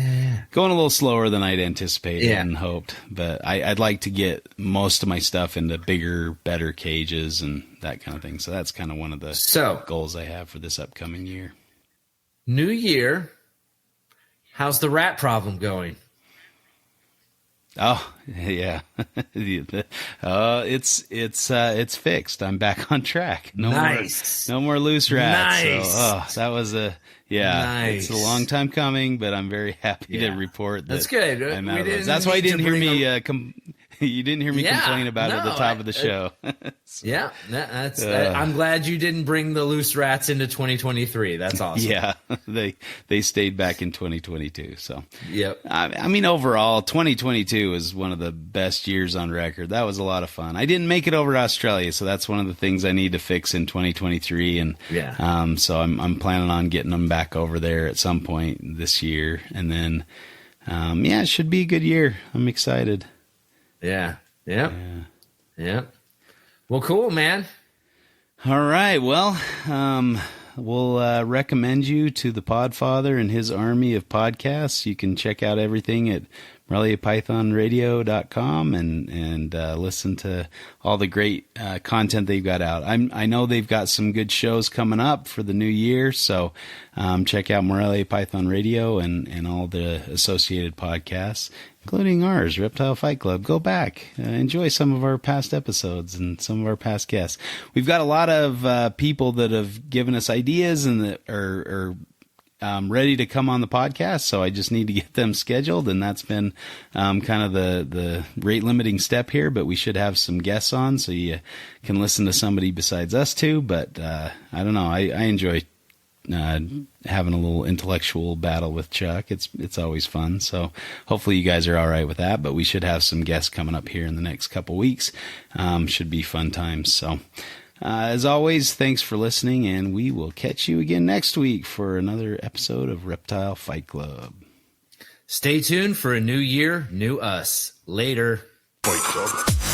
Speaker 1: going a little slower than I'd anticipated and hoped. But I'd like to get most of my stuff into bigger, better cages and that kind of thing. So that's kind of one of the goals I have for this upcoming year.
Speaker 2: New year. How's the rat problem going?
Speaker 1: Oh yeah, it's fixed. I'm back on track. No more loose rats.
Speaker 2: Nice.
Speaker 1: So, that was It's a long time coming, but I'm very happy to report that.
Speaker 2: That's good.
Speaker 1: I'm out of those. That's why you didn't hear me. You didn't hear me complain about it at the top of the show.
Speaker 2: So. I'm glad you didn't bring the loose rats into 2023. That's awesome.
Speaker 1: Yeah, they stayed back in 2022. So
Speaker 2: yep.
Speaker 1: I mean, overall, 2022 was one of the best years on record. That was a lot of fun. I didn't make it over to Australia, so that's one of the things I need to fix in 2023. And so I'm planning on getting them back over there at some point this year, and then it should be a good year. I'm excited.
Speaker 2: Yeah. Well, cool, man.
Speaker 1: All right. Well, we'll recommend you to the Podfather and his army of podcasts. You can check out everything at MoreliaPythonRadio.com and listen to all the great content they've got out. I know they've got some good shows coming up for the new year, so check out Morelia Python Radio and all the associated podcasts, including ours, Reptile Fight Club. Go back, enjoy some of our past episodes and some of our past guests. We've got a lot of people that have given us ideas and that are ready to come on the podcast, so I just need to get them scheduled, and that's been kind of the rate limiting step here, but we should have some guests on so you can listen to somebody besides us two. But I don't know, I enjoy having a little intellectual battle with Chuck. It's always fun, so hopefully you guys are all right with that, but we should have some guests coming up here in the next couple weeks. Should be fun times. So as always, thanks for listening, and we will catch you again next week for another episode of Reptile Fight Club.
Speaker 2: Stay tuned for a new year, new us. Later.
Speaker 3: Fight Club.